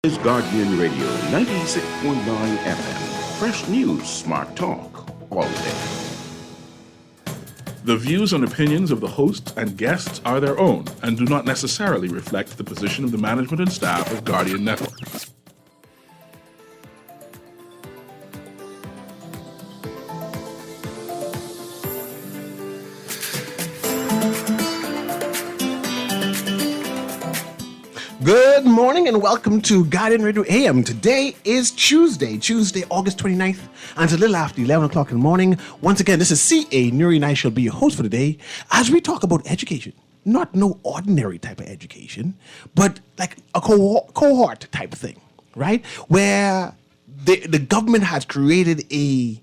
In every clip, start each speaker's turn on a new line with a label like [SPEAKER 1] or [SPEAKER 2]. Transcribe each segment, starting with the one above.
[SPEAKER 1] Is Guardian Radio 96.9 FM. Fresh news, smart talk, all day.
[SPEAKER 2] The views and opinions of the hosts and guests are their own and do not necessarily reflect the position of the management and staff of Guardian Network.
[SPEAKER 3] Good morning and welcome to Guardian Radio AM. Today is Tuesday, August 29th, and it's a little after 11 o'clock in the morning. Once again, this is CA Newry and I shall be your host for the day as we talk about education. Not no ordinary type of education, but like a cohort type of thing, right? Where the government has created a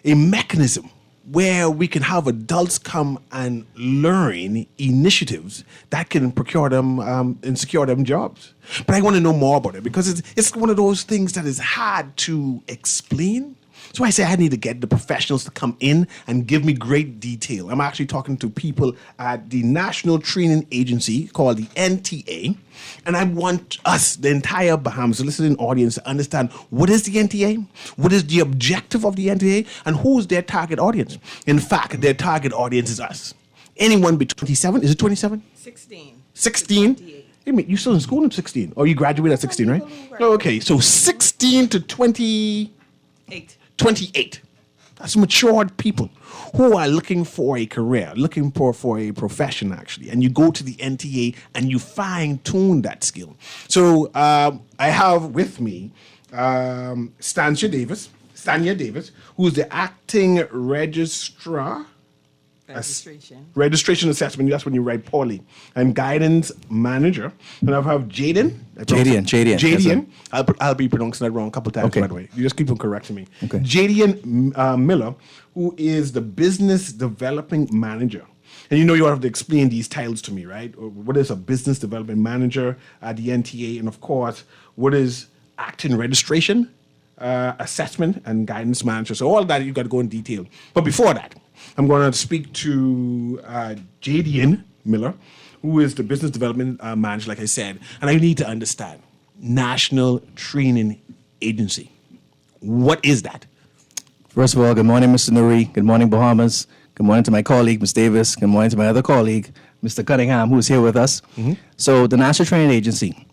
[SPEAKER 3] mechanism where we can have adults come and learn initiatives that can procure them and secure them jobs. But I want to know more about it because it's one of those things that is hard to explain. So I say I need to get the professionals to come in and give me great detail. I'm actually talking to people at the National Training Agency called the NTA. And I want us, the entire Bahamas, the listening audience, to understand what is the NTA, what is the objective of the NTA, and who's their target audience. In fact, their target audience is us. Anyone between 27, is it 27?
[SPEAKER 4] 16.
[SPEAKER 3] 16?
[SPEAKER 4] 28.
[SPEAKER 3] Hey, mate, you're still in school at 16. Or you graduated at 16, right? Okay, so 16 to 28. That's matured people who are looking for a career, looking for a profession, actually. And you go to the NTA and you fine-tune that skill. So I have with me Stanya Davis, who's the acting registrar. Registration assessment, that's when you write poorly. And guidance manager. And I have Jadian.
[SPEAKER 5] Jadian.
[SPEAKER 3] I'll be pronouncing that wrong a couple of times,
[SPEAKER 5] Okay.
[SPEAKER 3] by the way. You just keep on correcting me.
[SPEAKER 5] Okay.
[SPEAKER 3] Jadian Miller, who is the business development manager. And you know you have to explain these titles to me, right? What is a business development manager at the NTA? And of course, what is acting registration, assessment, and guidance manager? So all that you got to go in detail. But before that, I'm going to speak to Jadian Miller, who is the business development manager, like I said. And I need to understand National Training Agency. What is that?
[SPEAKER 5] First of all, good morning, Mr. Newry. Good morning, Bahamas. Good morning to my colleague, Ms. Davis. Good morning to my other colleague, Mr. Cunningham, who's here with us. Mm-hmm. So the National Training Agency.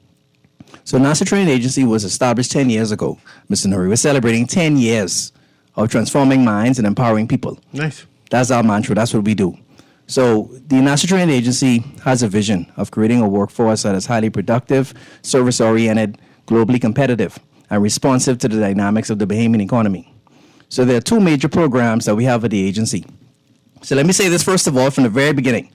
[SPEAKER 5] So National Training Agency was established 10 years ago, Mr. Newry. We're celebrating 10 years of transforming minds and empowering people.
[SPEAKER 3] Nice.
[SPEAKER 5] That's our mantra. That's what we do. So the National Training Agency has a vision of creating a workforce that is highly productive, service-oriented, globally competitive, and responsive to the dynamics of the Bahamian economy. So there are two major programs that we have at the agency. So let me say this first of all from the very beginning.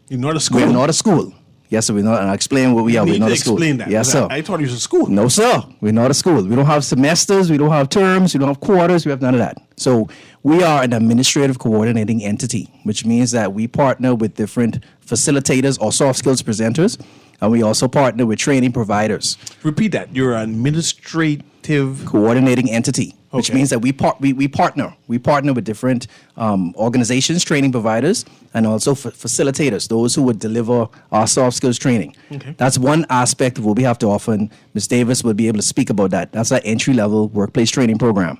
[SPEAKER 3] You're not a school?
[SPEAKER 5] We're not a school. Yes, sir, we're not. And I'll explain what we are.
[SPEAKER 3] You
[SPEAKER 5] We're
[SPEAKER 3] need
[SPEAKER 5] not
[SPEAKER 3] to
[SPEAKER 5] a school.
[SPEAKER 3] explain that.
[SPEAKER 5] Yes, sir.
[SPEAKER 3] I thought it was a school.
[SPEAKER 5] No, sir. We're not a school. We don't have semesters. We don't have terms. We don't have quarters. We have none of that. So we are an administrative coordinating entity, which means that we partner with different facilitators or soft skills presenters, and we also partner with training providers.
[SPEAKER 3] Repeat that. You're an administrative
[SPEAKER 5] Coordinating entity, which
[SPEAKER 3] Okay.
[SPEAKER 5] means that we partner with different organizations, training providers, and also facilitators, those who would deliver our soft skills training.
[SPEAKER 3] Okay.
[SPEAKER 5] That's one aspect of what we have to offer, and Ms. Davis will be able to speak about that. That's our entry-level workplace training program.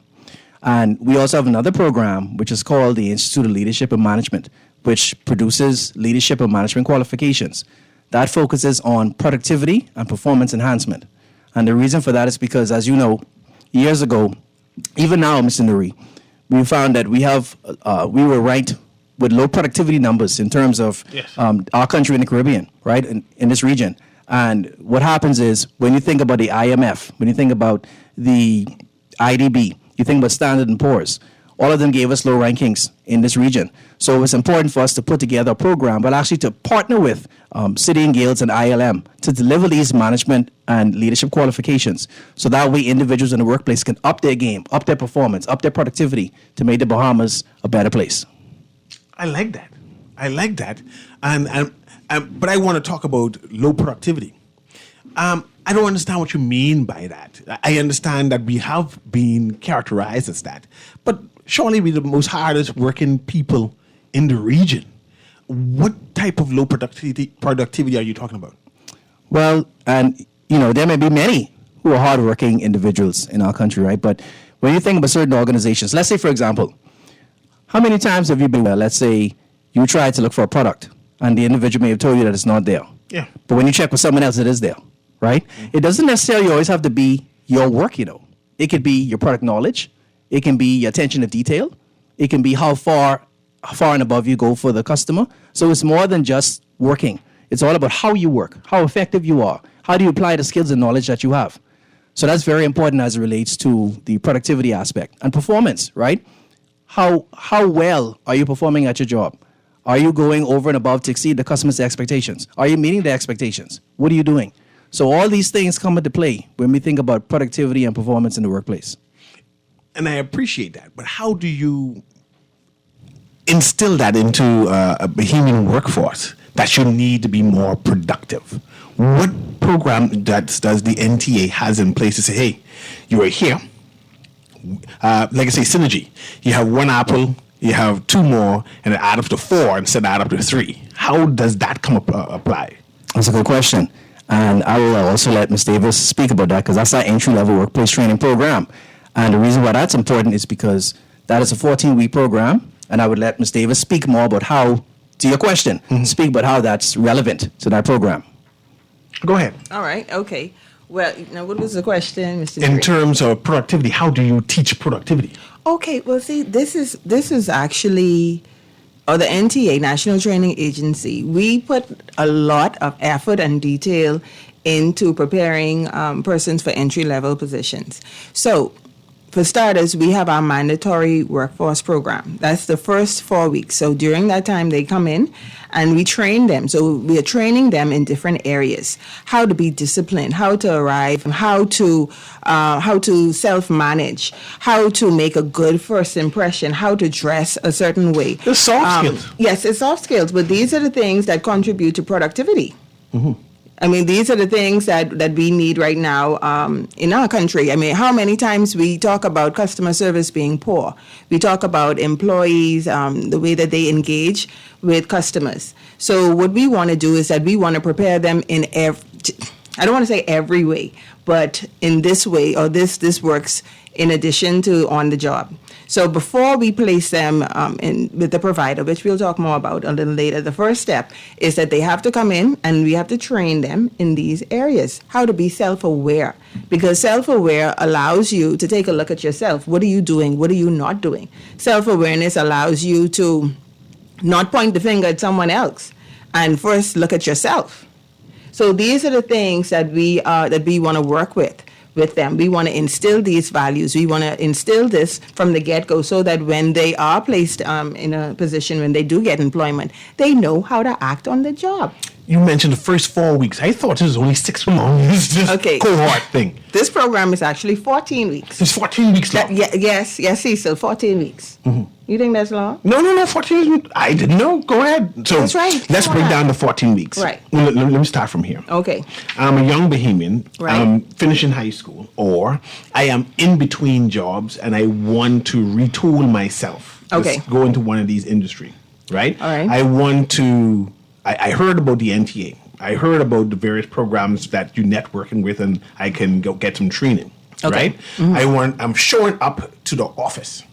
[SPEAKER 5] And we also have another program, which is called the Institute of Leadership and Management, which produces leadership and management qualifications. That focuses on productivity and performance enhancement. And the reason for that is because, as you know, years ago, even now, Mr. Newry, we found that we were ranked with low productivity numbers in terms of
[SPEAKER 3] Yes.
[SPEAKER 5] our country in the Caribbean, right, in this region. And what happens is when you think about the IMF, when you think about the IDB, you think about Standard & Poor's, all of them gave us low rankings in this region. So it's important for us to put together a program, but actually to partner with City and Guilds and ILM to deliver these management and leadership qualifications. So that way individuals in the workplace can up their game, up their performance, up their productivity to make the Bahamas a better place.
[SPEAKER 3] I like that. But I want to talk about low productivity. I don't understand what you mean by that. I understand that we have been characterized as that. But surely we're the most hardest working people in the region. What type of low productivity are you talking about?
[SPEAKER 5] Well, and there may be many who are hardworking individuals in our country, right? But when you think about certain organizations, let's say, for example, how many times have you been where, let's say, you tried to look for a product and the individual may have told you that it's not there.
[SPEAKER 3] Yeah.
[SPEAKER 5] But when you check with someone else, it is there, right? It doesn't necessarily always have to be your work, you know. It could be your product knowledge. It can be your attention to detail. It can be how far and above you go for the customer. So it's more than just working. It's all about how you work, how effective you are. How do you apply the skills and knowledge that you have? So that's very important as it relates to the productivity aspect and performance, right? How well are you performing at your job? Are you going over and above to exceed the customer's expectations? Are you meeting their expectations? What are you doing? So all these things come into play when we think about productivity and performance in the workplace.
[SPEAKER 3] And I appreciate that. But how do you instill that into a Bahamian workforce that you need to be more productive? What program does the NTA has in place to say, hey, you are here, like I say, synergy. You have one apple, you have two more, and it add up to 4 instead of add up to 3. How does that apply?
[SPEAKER 5] That's a good question. And I will also let Ms. Davis speak about that because that's our entry-level workplace training program. And the reason why that's important is because that is a 14-week program, and I would let Ms. Davis speak more about how, to your question, speak about how that's relevant to that program.
[SPEAKER 3] Go ahead.
[SPEAKER 4] All right. Okay. Well, now what was the question, Mr.
[SPEAKER 3] In
[SPEAKER 4] Newry?
[SPEAKER 3] terms of productivity, how do you teach productivity?
[SPEAKER 4] Okay. Well, see, this is actually, or the NTA, National Training Agency. We put a lot of effort and detail into preparing persons for entry-level positions. So, for starters, we have our mandatory workforce program. That's the first 4 weeks. So during that time, they come in and we train them. So we are training them in different areas: how to be disciplined, how to arrive, how to self-manage, how to make a good first impression, how to dress a certain way.
[SPEAKER 3] The soft skills.
[SPEAKER 4] Yes, it's soft skills, but these are the things that contribute to productivity. I mean, these are the things that we need right now in our country. I mean, how many times we talk about customer service being poor? We talk about employees, the way that they engage with customers. So what we want to do is that we want to prepare them in I don't want to say every way, but in this way, or this works in addition to on the job. So before we place them in with the provider, which we'll talk more about a little later, the first step is that they have to come in and we have to train them in these areas, how to be self-aware. Because self-aware allows you to take a look at yourself. What are you doing? What are you not doing? Self-awareness allows you to not point the finger at someone else and first look at yourself. So these are the things that we want to work with them. We want to instill these values. We want to instill this from the get-go so that when they are placed in a position, when they do get employment, they know how to act on the job.
[SPEAKER 3] You mentioned the first 4 weeks. I thought it was only 6 months. This
[SPEAKER 4] Okay.
[SPEAKER 3] cohort thing.
[SPEAKER 4] This program is actually 14 weeks.
[SPEAKER 3] It's 14 weeks long.
[SPEAKER 4] Yes, Cecil, 14 weeks. You think that's long?
[SPEAKER 3] No, 14 weeks. I didn't know. Go ahead. So
[SPEAKER 4] That's right.
[SPEAKER 3] let's
[SPEAKER 4] Come
[SPEAKER 3] break
[SPEAKER 4] on.
[SPEAKER 3] down the 14 weeks.
[SPEAKER 4] Right.
[SPEAKER 3] Let me start from here.
[SPEAKER 4] Okay.
[SPEAKER 3] I'm a young Bahamian.
[SPEAKER 4] Right.
[SPEAKER 3] I'm finishing high school, or I am in between jobs and I want to retool myself.
[SPEAKER 4] Okay.
[SPEAKER 3] Let's go into one of these industry, right?
[SPEAKER 4] All right.
[SPEAKER 3] I want to. I heard about the NTA. I heard about the various programs that you're networking with, and I can go get some training.
[SPEAKER 4] Okay.
[SPEAKER 3] Right. I'm showing up to the office.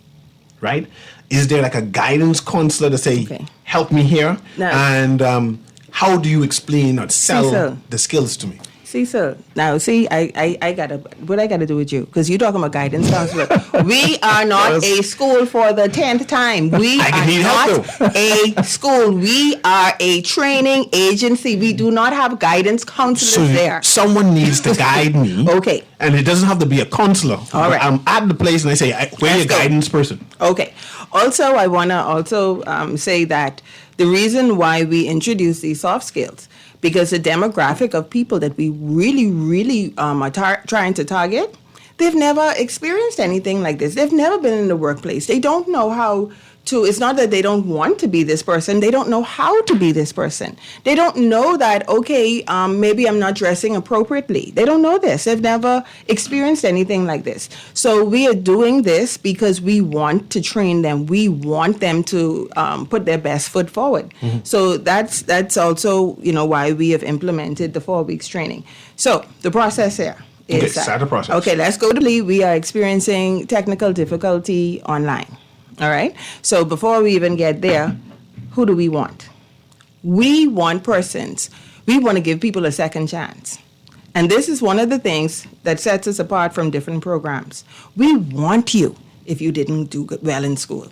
[SPEAKER 3] Right. Is there like a guidance counselor to say,
[SPEAKER 4] Okay.
[SPEAKER 3] help me here?
[SPEAKER 4] No.
[SPEAKER 3] And how do you explain or sell
[SPEAKER 4] so.
[SPEAKER 3] the skills to me?
[SPEAKER 4] Cecil, now see, I gotta do with you, because you're talking about guidance counselor. We are not a school for the 10th time. We
[SPEAKER 3] I need
[SPEAKER 4] are
[SPEAKER 3] help,
[SPEAKER 4] not a school. We are a training agency. We do not have guidance counselors there.
[SPEAKER 3] Someone needs to guide me.
[SPEAKER 4] Okay.
[SPEAKER 3] And it doesn't have to be a counselor.
[SPEAKER 4] All right.
[SPEAKER 3] I'm at the place and I say, where's your
[SPEAKER 4] Let's go.
[SPEAKER 3] guidance person?
[SPEAKER 4] Okay. Also, I want to say that the reason why we introduce these soft skills, because the demographic of people that we really are trying to target, they've never experienced anything like this. They've never been in the workplace. They don't know how to, it's not that they don't want to be this person. They don't know how to be this person. They don't know that, okay, maybe I'm not dressing appropriately. They don't know this. They've never experienced anything like this. So we are doing this because we want to train them. We want them to put their best foot forward. So that's also, why we have implemented the 4 weeks training. So the process here
[SPEAKER 3] Okay,
[SPEAKER 4] is that-
[SPEAKER 3] start the process.
[SPEAKER 4] Okay, let's go to Lee. We are experiencing technical difficulty online. All right. So before we even get there, who do we want? We want persons. We want to give people a second chance. And this is one of the things that sets us apart from different programs. We want you if you didn't do well in school.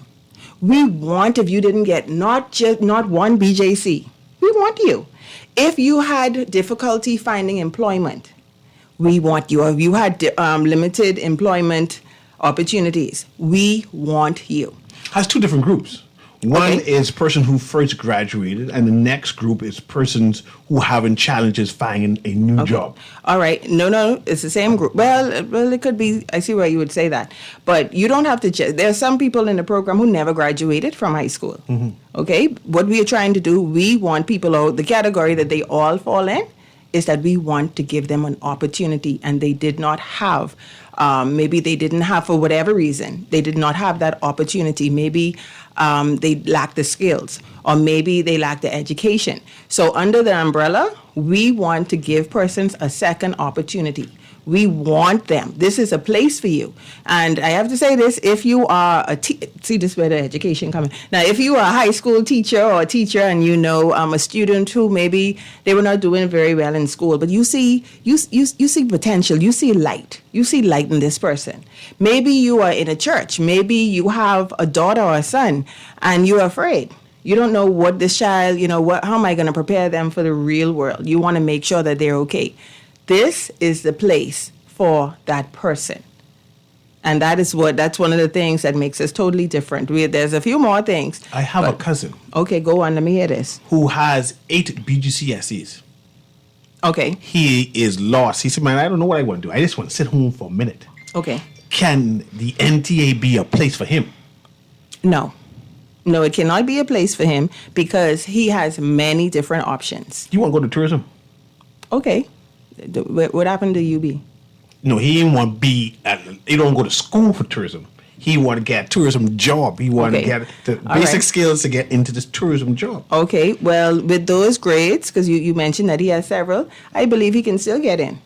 [SPEAKER 4] We want if you didn't get not one BJC. We want you. If you had difficulty finding employment, we want you. If you had limited employment opportunities, we want you.
[SPEAKER 3] Has two different groups. One
[SPEAKER 4] Okay.
[SPEAKER 3] is person who first graduated, and the next group is persons who having challenges finding a new job.
[SPEAKER 4] All right. No, it's the same group. Well, it could be. I see why you would say that. But you don't have to. There are some people in the program who never graduated from high school. Okay. What we are trying to do, we want people out. The category that they all fall in is that we want to give them an opportunity, and they did not have. Maybe they didn't have, for whatever reason, they did not have that opportunity. Maybe they lack the skills, or maybe they lack the education. So under the umbrella, we want to give persons a second opportunity. We want them. This is a place for you. And I have to say this, if you are see this is where the education comes in. Now, if you are a high school teacher or a teacher and you know a student who maybe they were not doing very well in school, but you see potential, you see light in this person. Maybe you are in a church, maybe you have a daughter or a son and you're afraid. You don't know what this child, how am I going to prepare them for the real world? You want to make sure that they're okay. This is the place for that person. And that's one of the things that makes us totally different. There's a few more things.
[SPEAKER 3] I have a cousin
[SPEAKER 4] Okay, go on. Let me hear this.
[SPEAKER 3] who has 8 BGCSEs.
[SPEAKER 4] Okay.
[SPEAKER 3] He is lost. He said, man, I don't know what I want to do. I just want to sit home for a minute.
[SPEAKER 4] Okay.
[SPEAKER 3] Can the NTA be a place for him?
[SPEAKER 4] No, it cannot be a place for him because he has many different options.
[SPEAKER 3] You want to go to tourism?
[SPEAKER 4] Okay. What happened to UB?
[SPEAKER 3] No, he didn't want to be he don't go to school for tourism. He want to get a tourism job. He want to
[SPEAKER 4] Okay.
[SPEAKER 3] get the
[SPEAKER 4] All
[SPEAKER 3] basic
[SPEAKER 4] right.
[SPEAKER 3] skills to get into this tourism job.
[SPEAKER 4] Okay, well, with those grades, because you mentioned that he has several, I believe he can still get in.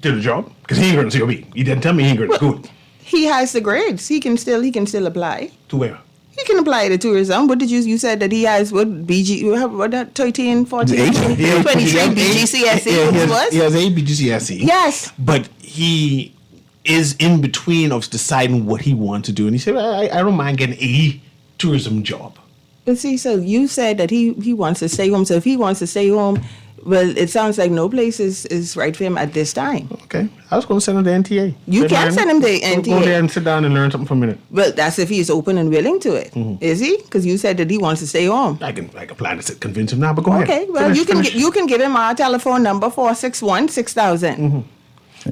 [SPEAKER 3] To the job? Because he ain't going to COB. He didn't tell me he ain't going to school.
[SPEAKER 4] He has the grades. He can still apply.
[SPEAKER 3] To where?
[SPEAKER 4] He can apply to tourism. What did you said that he has what 13, 14,
[SPEAKER 5] Eight.
[SPEAKER 4] 23
[SPEAKER 3] He has
[SPEAKER 4] BGCSE was?
[SPEAKER 3] He has 8 BGCSE.
[SPEAKER 4] Yes.
[SPEAKER 3] But he is in between of deciding what he wants to do. And he said, I don't mind getting a tourism job.
[SPEAKER 4] But see, so you said that he wants to stay home. So if he wants to stay home, well, it sounds like no place is right for him at this time.
[SPEAKER 3] Okay. I was going to send him to NTA.
[SPEAKER 4] You
[SPEAKER 3] Say,
[SPEAKER 4] can
[SPEAKER 3] man,
[SPEAKER 4] send him to
[SPEAKER 3] Go
[SPEAKER 4] NTA.
[SPEAKER 3] there and sit down and learn something for a minute.
[SPEAKER 4] Well, that's if he's open and willing to it. Is he? Because you said that he wants to stay home.
[SPEAKER 3] I can plan to convince him now, but go ahead.
[SPEAKER 4] Okay, well,
[SPEAKER 3] Finish-
[SPEAKER 4] you can give him our telephone number 461-6000.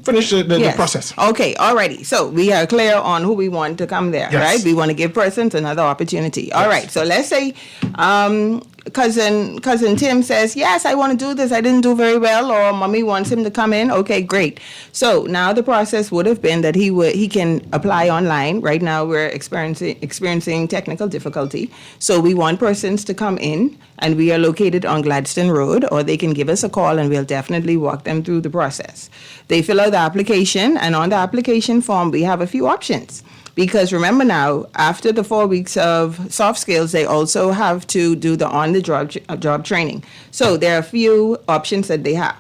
[SPEAKER 3] Finish the
[SPEAKER 4] Yes.
[SPEAKER 3] process.
[SPEAKER 4] Okay, alrighty. So we are clear on who we want to come there,
[SPEAKER 3] Yes.
[SPEAKER 4] right? We want to give persons another opportunity. All right. So let's say cousin Tim says, yes, I want to do this. I didn't do very well, or mommy wants him to come in. Okay, great. So now the process would have been that he can apply online. Right now we're experiencing technical difficulty. So we want persons to come in, and we are located on Gladstone Road, or they can give us a call and we'll definitely walk them through the process. They fill out the application, and on the application form we have a few options. Because remember now, after the 4 weeks of soft skills, they also have to do the on-the-job training. So there are a few options that they have.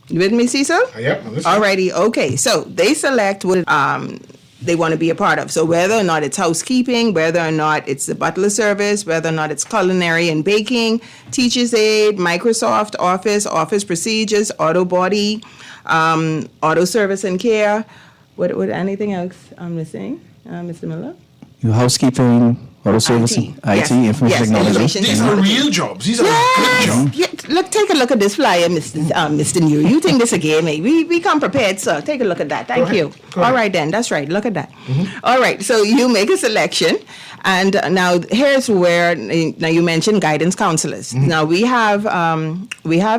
[SPEAKER 4] You with me, Cecil?
[SPEAKER 3] Yep, I'm listening.
[SPEAKER 4] Alrighty, okay. So they select what they want to be a part of. So whether or not it's housekeeping, whether or not it's the butler service, whether or not it's culinary and baking, teacher's aid, Microsoft Office, office procedures, auto body, auto service and care. What anything else I'm missing, Mr. Miller?
[SPEAKER 5] Your housekeeping, auto service,
[SPEAKER 4] IT.
[SPEAKER 5] IT,
[SPEAKER 4] Yes.
[SPEAKER 5] information
[SPEAKER 4] Yes,
[SPEAKER 5] technology.
[SPEAKER 4] information
[SPEAKER 3] These are real jobs. These are good jobs.
[SPEAKER 4] Yeah, look, take a look at this flyer, Mr. Newry. You think this again, mate? We come prepared, sir. Take a look at that. Thank
[SPEAKER 3] ahead.
[SPEAKER 4] you.
[SPEAKER 3] Go ahead.
[SPEAKER 4] All right, then. That's right. Look at that. All right. So you make a selection, and now here's where now you mentioned guidance counselors. Now we have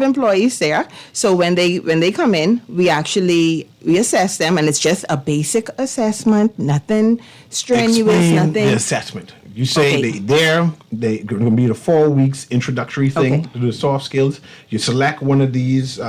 [SPEAKER 4] employees there. So when they come in, we actually we assess them, and it's just a basic assessment, nothing strenuous,
[SPEAKER 3] Explain
[SPEAKER 4] nothing.
[SPEAKER 3] the assessment. You say
[SPEAKER 4] Okay.
[SPEAKER 3] they're going to be the 4 weeks introductory thing
[SPEAKER 4] Okay.
[SPEAKER 3] to the soft skills. You select one of these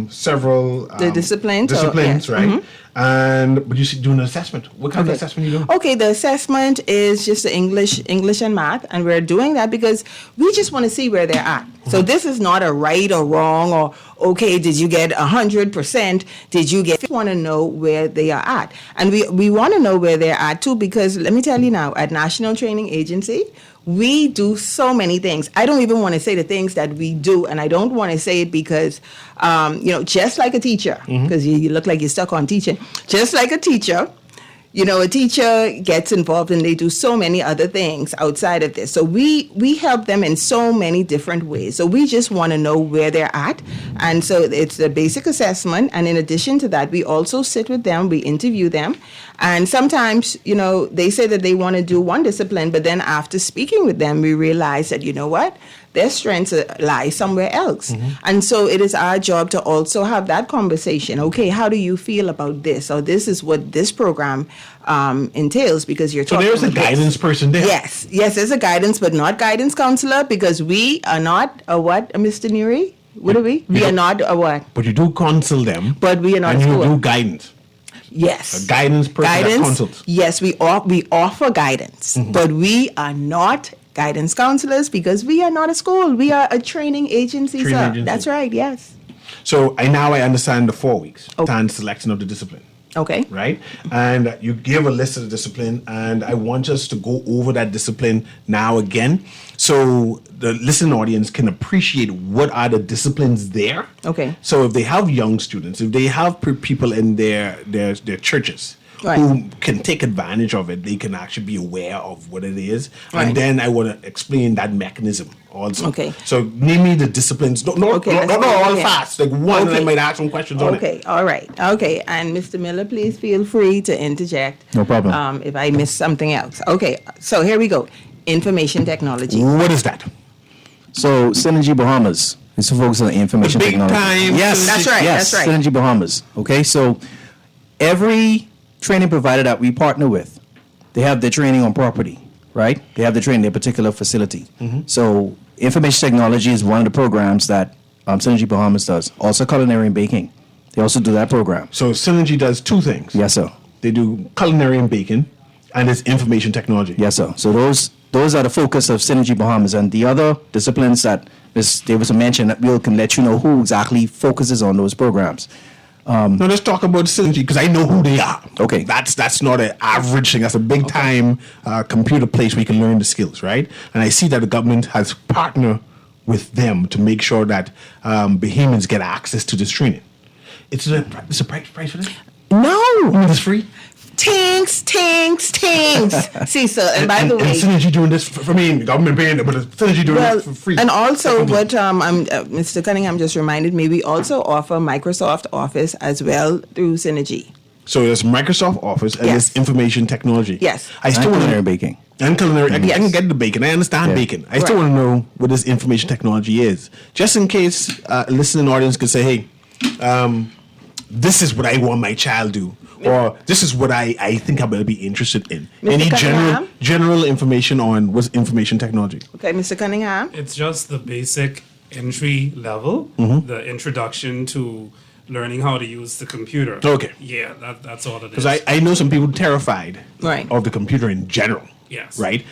[SPEAKER 3] several
[SPEAKER 4] The disciplines, or-
[SPEAKER 3] disciplines,
[SPEAKER 4] yes.
[SPEAKER 3] right? And but you see doing an assessment. What kind of
[SPEAKER 4] Okay.
[SPEAKER 3] assessment you doing?
[SPEAKER 4] Okay, the assessment is just the English and math, and we're doing that because we just want to see where they're at. So this is not a right or wrong, or okay, did you get 100%? Did you get? We want to know where they are at, and we want to know where they're at too, because let me tell you now, at National Training Agency, we do so many things. I don't even want to say the things that we do, and I don't want to say it because, just like a teacher, because you look like you're stuck on teaching. Just like a teacher, a teacher gets involved and they do so many other things outside of this. So we help them in so many different ways. So we just want to know where they're at. And so it's a basic assessment. And in addition to that, we also sit with them, we interview them. And sometimes, they say that they want to do one discipline, but then after speaking with them, we realize that, you know what? Their strengths lie somewhere else. And so it is our job to also have that conversation. Okay, how do you feel about this? Or this is what this program entails, because you're
[SPEAKER 3] So
[SPEAKER 4] talking
[SPEAKER 3] there's a
[SPEAKER 4] about this.
[SPEAKER 3] guidance person there.
[SPEAKER 4] Yes, there's a guidance, but not guidance counselor, because we are not a what, Mr. Newry? What are we? We are not a what?
[SPEAKER 3] But you do counsel them.
[SPEAKER 4] But we are not
[SPEAKER 3] and
[SPEAKER 4] a
[SPEAKER 3] you
[SPEAKER 4] school.
[SPEAKER 3] do guidance.
[SPEAKER 4] Yes.
[SPEAKER 3] A guidance person that consults.
[SPEAKER 4] Yes, we offer guidance, but we are not guidance counselors because we are not a school. We are a training agency,
[SPEAKER 3] Training
[SPEAKER 4] sir.
[SPEAKER 3] agency.
[SPEAKER 4] That's right, yes.
[SPEAKER 3] So I understand the 4 weeks
[SPEAKER 4] Okay.
[SPEAKER 3] and selection of the discipline.
[SPEAKER 4] Okay.
[SPEAKER 3] Right? And you give a list of the discipline, and I want us to go over that discipline now again so the listening audience can appreciate what are the disciplines there.
[SPEAKER 4] Okay.
[SPEAKER 3] So if they have young students, if they have people in their churches
[SPEAKER 4] Right.
[SPEAKER 3] who can take advantage of it, they can actually be aware of what it is.
[SPEAKER 4] Right.
[SPEAKER 3] And then I want to explain that mechanism also.
[SPEAKER 4] Okay.
[SPEAKER 3] So name me the disciplines. No,
[SPEAKER 4] Okay, let's
[SPEAKER 3] not
[SPEAKER 4] go.
[SPEAKER 3] all
[SPEAKER 4] Yeah.
[SPEAKER 3] fast. Like one, and I
[SPEAKER 4] Okay.
[SPEAKER 3] might ask some questions on it.
[SPEAKER 4] Okay, all right. Okay, and Mr. Miller, please feel free to interject.
[SPEAKER 5] No problem.
[SPEAKER 4] If I miss something else. Okay, so here we go. Information technology.
[SPEAKER 3] What is that?
[SPEAKER 5] So Synergy Bahamas is to focus on information
[SPEAKER 3] The big
[SPEAKER 5] technology.
[SPEAKER 3] time
[SPEAKER 5] Yes,
[SPEAKER 4] That's right,
[SPEAKER 5] Yes,
[SPEAKER 4] that's right.
[SPEAKER 5] Synergy Bahamas. Okay, so every training provider that we partner with, they have their training on property, right? They have their training in their particular facility. So information technology is one of the programs that Synergy Bahamas does. Also culinary and baking. They also do that program.
[SPEAKER 3] So Synergy does two things.
[SPEAKER 5] Yes, sir.
[SPEAKER 3] They do culinary and baking, and it's information technology.
[SPEAKER 5] Yes, sir. So those are the focus of Synergy Bahamas, and the other disciplines that there was a mention that we can let you know who exactly focuses on those programs.
[SPEAKER 3] Now let's talk about Synergy, because I know who they are.
[SPEAKER 5] Okay.
[SPEAKER 3] That's not an average thing. That's a big time computer place where you can learn the skills, right? And I see that the government has partnered with them to make sure that Bahamians get access to this training. It's a price for this?
[SPEAKER 4] No!
[SPEAKER 3] It's free?
[SPEAKER 4] Tinks. See, sir, and by the
[SPEAKER 3] and
[SPEAKER 4] way,
[SPEAKER 3] Synergy doing this for me, the government paying it, but Synergy doing
[SPEAKER 4] well,
[SPEAKER 3] it for free.
[SPEAKER 4] and also
[SPEAKER 3] Secondly.
[SPEAKER 4] what Mr. Cunningham just reminded me, we also offer Microsoft Office as well through Synergy.
[SPEAKER 3] So there's Microsoft Office and
[SPEAKER 4] Yes.
[SPEAKER 3] there's information technology.
[SPEAKER 4] Yes.
[SPEAKER 3] I still
[SPEAKER 5] And
[SPEAKER 3] want
[SPEAKER 5] culinary
[SPEAKER 3] to
[SPEAKER 5] baking.
[SPEAKER 3] And culinary. I can get the bacon. I understand
[SPEAKER 5] Yeah.
[SPEAKER 3] bacon. I still
[SPEAKER 4] Right.
[SPEAKER 3] want to know what this information technology is, just in case a listening audience could say, "Hey, this is what I want my child do." Or this is what I think I'm going to be interested in.
[SPEAKER 4] Mr.
[SPEAKER 3] Any
[SPEAKER 4] Cunningham?
[SPEAKER 3] general information on what's information technology?
[SPEAKER 4] Okay, Mr. Cunningham?
[SPEAKER 6] It's just the basic entry level, the introduction to learning how to use the computer.
[SPEAKER 3] Okay.
[SPEAKER 6] Yeah, that's all it is.
[SPEAKER 3] Because I know some people terrified
[SPEAKER 4] Right.
[SPEAKER 3] of the computer in general.
[SPEAKER 6] Yes.
[SPEAKER 3] Right?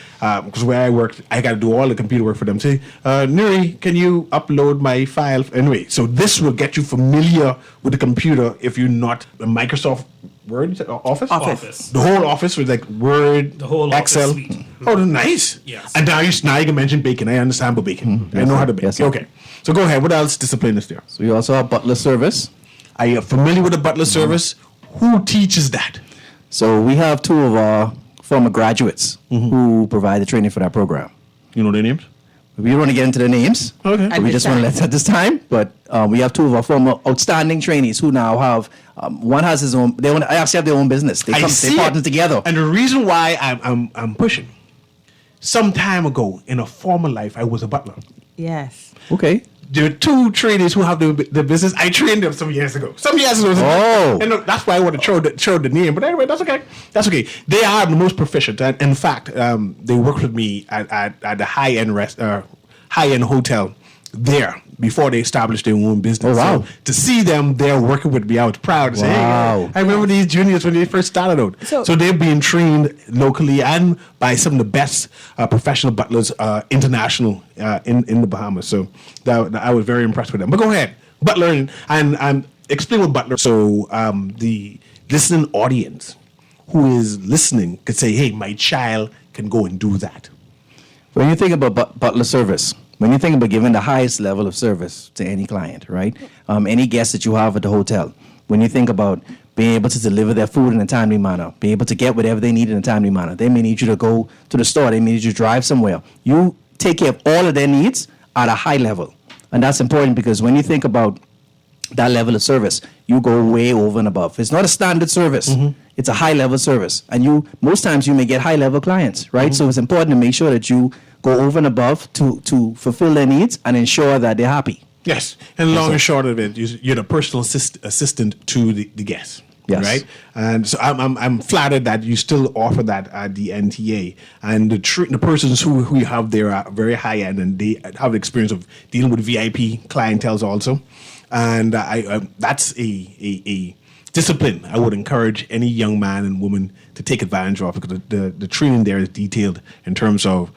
[SPEAKER 3] Because where I worked, I got to do all the computer work for them. Say, Newry, can you upload my file? Anyway, so this will get you familiar with the computer if you're not a Microsoft Word Office?
[SPEAKER 6] Office.
[SPEAKER 3] The whole office with like Word,
[SPEAKER 6] The whole Office
[SPEAKER 3] Excel.
[SPEAKER 6] suite.
[SPEAKER 3] Oh, nice.
[SPEAKER 6] Yes.
[SPEAKER 3] And now you can mention bacon. I understand about bacon. I know how to bake.
[SPEAKER 5] Yes, sir.
[SPEAKER 3] Okay. So go ahead. What else discipline is there?
[SPEAKER 5] So we also have butler service.
[SPEAKER 3] Are you familiar with the butler service? Who teaches that?
[SPEAKER 5] So we have two of our former graduates who provide the training for that program.
[SPEAKER 3] You know their names?
[SPEAKER 5] We don't want to get into the names.
[SPEAKER 3] Okay.
[SPEAKER 4] At
[SPEAKER 5] We
[SPEAKER 4] this
[SPEAKER 5] just want to
[SPEAKER 4] time.
[SPEAKER 5] let at this time. But we have two of our former outstanding trainees who now have one has his own. They actually have their own business. They partner
[SPEAKER 3] it.
[SPEAKER 5] together.
[SPEAKER 3] And the reason why I'm pushing, some time ago in a former life, I was a butler.
[SPEAKER 4] Yes.
[SPEAKER 5] Okay.
[SPEAKER 3] there are two trainees who have the business. I trained them some years ago.
[SPEAKER 5] Oh.
[SPEAKER 3] And that's why I want to show the name. But anyway, that's okay. That's okay. They are the most proficient. And in fact, they worked with me at the high-end hotel there before they established their own business.
[SPEAKER 5] Oh, wow.
[SPEAKER 3] So to see them there working with me, I was proud to say,
[SPEAKER 5] Wow.
[SPEAKER 3] hey, I remember these juniors when they first started out. So they're being trained locally and by some of the best professional butlers international in the Bahamas. So that I was very impressed with them. But go ahead, butler, and explain what butler. So the listening audience who is listening could say, hey, my child can go and do that.
[SPEAKER 5] When you think about butler service, when you think about giving the highest level of service to any client, right? Any guest that you have at the hotel, when you think about being able to deliver their food in a timely manner, being able to get whatever they need in a timely manner, they may need you to go to the store, they may need you to drive somewhere. You take care of all of their needs at a high level. And that's important because when you think about that level of service, you go way over and above. It's not a standard service. Mm-hmm. It's a high level service. And most times you may get high level clients, right? Mm-hmm. So it's important to make sure that you go over and above to fulfill their needs and ensure that they're happy.
[SPEAKER 3] Yes. And long and short of it, you're the personal assistant to the guest.
[SPEAKER 5] Yes.
[SPEAKER 3] Right. And so I'm flattered that you still offer that at the NTA. And the persons who have their very high end and they have the experience of dealing with VIP clientele also. And that's a discipline I would encourage any young man and woman to take advantage of, because the training there is detailed in terms of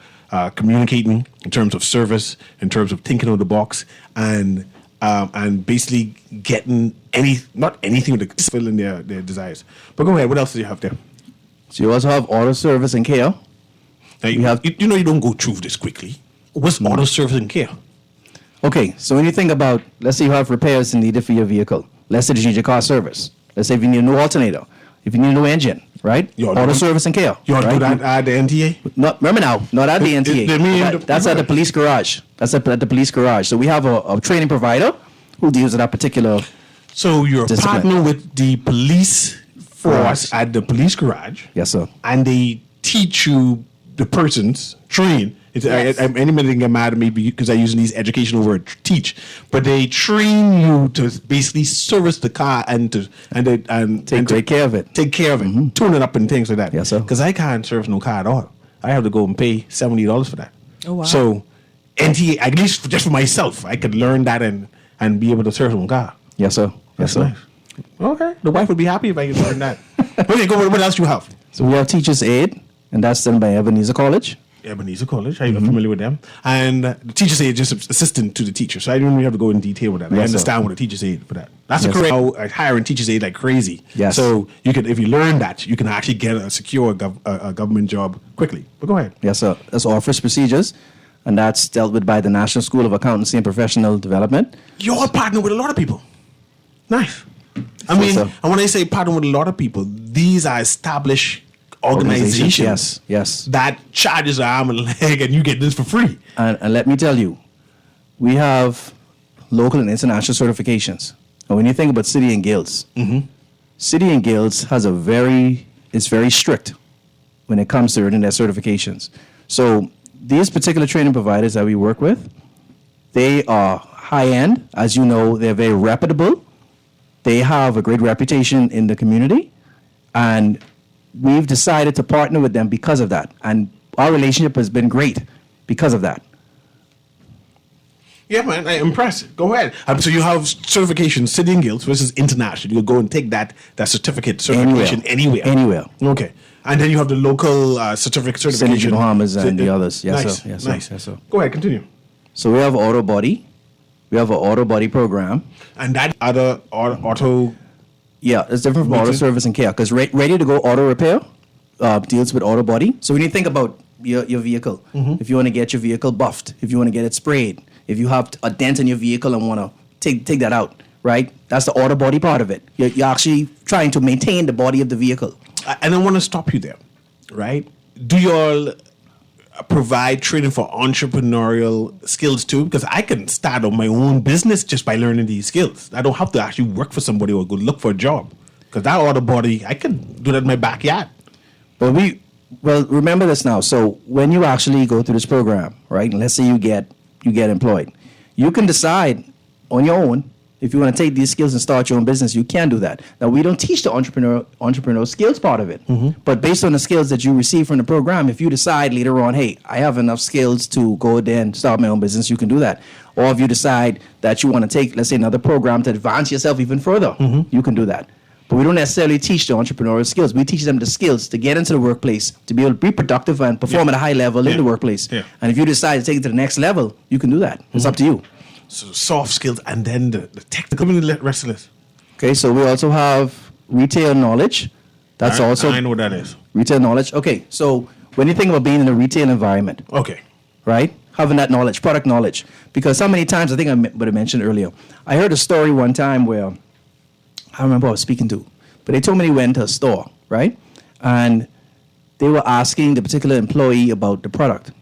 [SPEAKER 3] communicating, in terms of service, in terms of thinking out of the box, and basically getting not anything to fill in their desires. But go ahead, what else do you have there?
[SPEAKER 5] So you also have auto service and care.
[SPEAKER 3] Now, you don't go through this quickly. What's auto service and care?
[SPEAKER 5] Okay, so when you think about, let's say you have repairs needed for your vehicle. Let's say you need your car service. Let's say if you need a new alternator, if you need a new engine, right? Auto service and care.
[SPEAKER 3] You want to do that at the NTA?
[SPEAKER 5] Remember now, not at the NTA. That's at the police garage. That's at the police garage. So we have a training provider who deals with that particular.
[SPEAKER 3] So you're
[SPEAKER 5] discipline.
[SPEAKER 3] partner with the police force at the police garage.
[SPEAKER 5] Yes, sir.
[SPEAKER 3] And they teach you the persons train. Any minute they get mad at me because I'm using these educational words, teach. But they train you to basically service the car and
[SPEAKER 5] take great care of it.
[SPEAKER 3] Take care of it,
[SPEAKER 5] Mm-hmm.
[SPEAKER 3] tune it up and things like that.
[SPEAKER 5] Yes, sir.
[SPEAKER 3] Because I can't service no car at all. I have to go and pay $70 for that.
[SPEAKER 4] Oh, wow.
[SPEAKER 3] So NTA, at least just for myself, I could learn that and be able to service my car.
[SPEAKER 5] Yes, sir. Yes, sir.
[SPEAKER 3] Nice. Okay. The wife would be happy if I could learn that. Okay, go. What else you have?
[SPEAKER 5] So we have Teachers Aid, and that's done by Ebenezer College.
[SPEAKER 3] Ebenezer College. Are you familiar with them? And the teacher's aide is just assistant to the teacher. So I don't really have to go in detail with that. I understand what a teacher's aide for that. That's
[SPEAKER 5] Yes,
[SPEAKER 3] a correct hiring teacher's aide like crazy.
[SPEAKER 5] Yes.
[SPEAKER 3] So you can, if you learn that, you can actually get a secure a government job quickly. But go ahead.
[SPEAKER 5] Yes, sir. That's office procedures, and that's dealt with by the National School of Accountancy and Professional Development.
[SPEAKER 3] You're partner with a lot of people. Nice. I mean,
[SPEAKER 5] so.
[SPEAKER 3] and when I say partner with a lot of people, these are established organizations.
[SPEAKER 5] Yes.
[SPEAKER 3] That charges an arm and a leg, and you get this for free.
[SPEAKER 5] And let me tell you, we have local and international certifications. And when you think about City and Guilds, City and Guilds is very strict when it comes to earning their certifications. So these particular training providers that we work with, they are high end. As you know, they're very reputable. They have a great reputation in the community. And we've decided to partner with them because of that. And our relationship has been great because of that.
[SPEAKER 3] Yeah, man, I'm impressed. Go ahead. So you have certification, City and Guilds versus international. You'll go and take that certification anywhere. Okay. And then you have the local certification.
[SPEAKER 5] St. Bahamas and the others. Yes,
[SPEAKER 3] nice.
[SPEAKER 5] sir. Yes,
[SPEAKER 3] nice.
[SPEAKER 5] sir. Yes, sir.
[SPEAKER 3] Go ahead, continue.
[SPEAKER 5] So we have auto body. We have an auto body program.
[SPEAKER 3] And that other auto...
[SPEAKER 5] Yeah, it's different from auto service and care. Because Ready to Go Auto Repair deals with auto body. So when you think about your vehicle, if you want to get your vehicle buffed, if you want to get it sprayed, if you have a dent in your vehicle and want to take that out, right? That's the auto body part of it. You're actually trying to maintain the body of the vehicle.
[SPEAKER 3] And I want to stop you there, right? Do you all provide training for entrepreneurial skills too? Because I can start on my own business just by learning these skills. I don't have to actually work for somebody or go look for a job. Because that auto body, I can do that in my backyard.
[SPEAKER 5] But remember this now. So when you actually go through this program, right? And let's say you get employed, You can decide on your own if you want to take these skills and start your own business. You can do that. Now, we don't teach the entrepreneur skills part of it, but based on the skills that you receive from the program, if you decide later on, hey, I have enough skills to go there and start my own business, you can do that. Or if you decide that you want to take, let's say, another program to advance yourself even further, you can do that. But we don't necessarily teach the entrepreneurial skills. We teach them the skills to get into the workplace, to be able to be productive and perform at a high level in the workplace.
[SPEAKER 3] Yeah.
[SPEAKER 5] And if you decide to take it to the next level, you can do that. It's up to you.
[SPEAKER 3] So soft skills and then the technical. Give me the rest of this.
[SPEAKER 5] Okay, so we also have retail knowledge. That's also
[SPEAKER 3] I know what that is.
[SPEAKER 5] retail knowledge. Okay, so when you think about being in a retail environment,
[SPEAKER 3] Okay.
[SPEAKER 5] right? Having that knowledge, product knowledge. Because how many times, I think I would have mentioned earlier, I heard a story one time where, I don't remember who I was speaking to, but they told me they went to a store, right? And they were asking the particular employee about the product.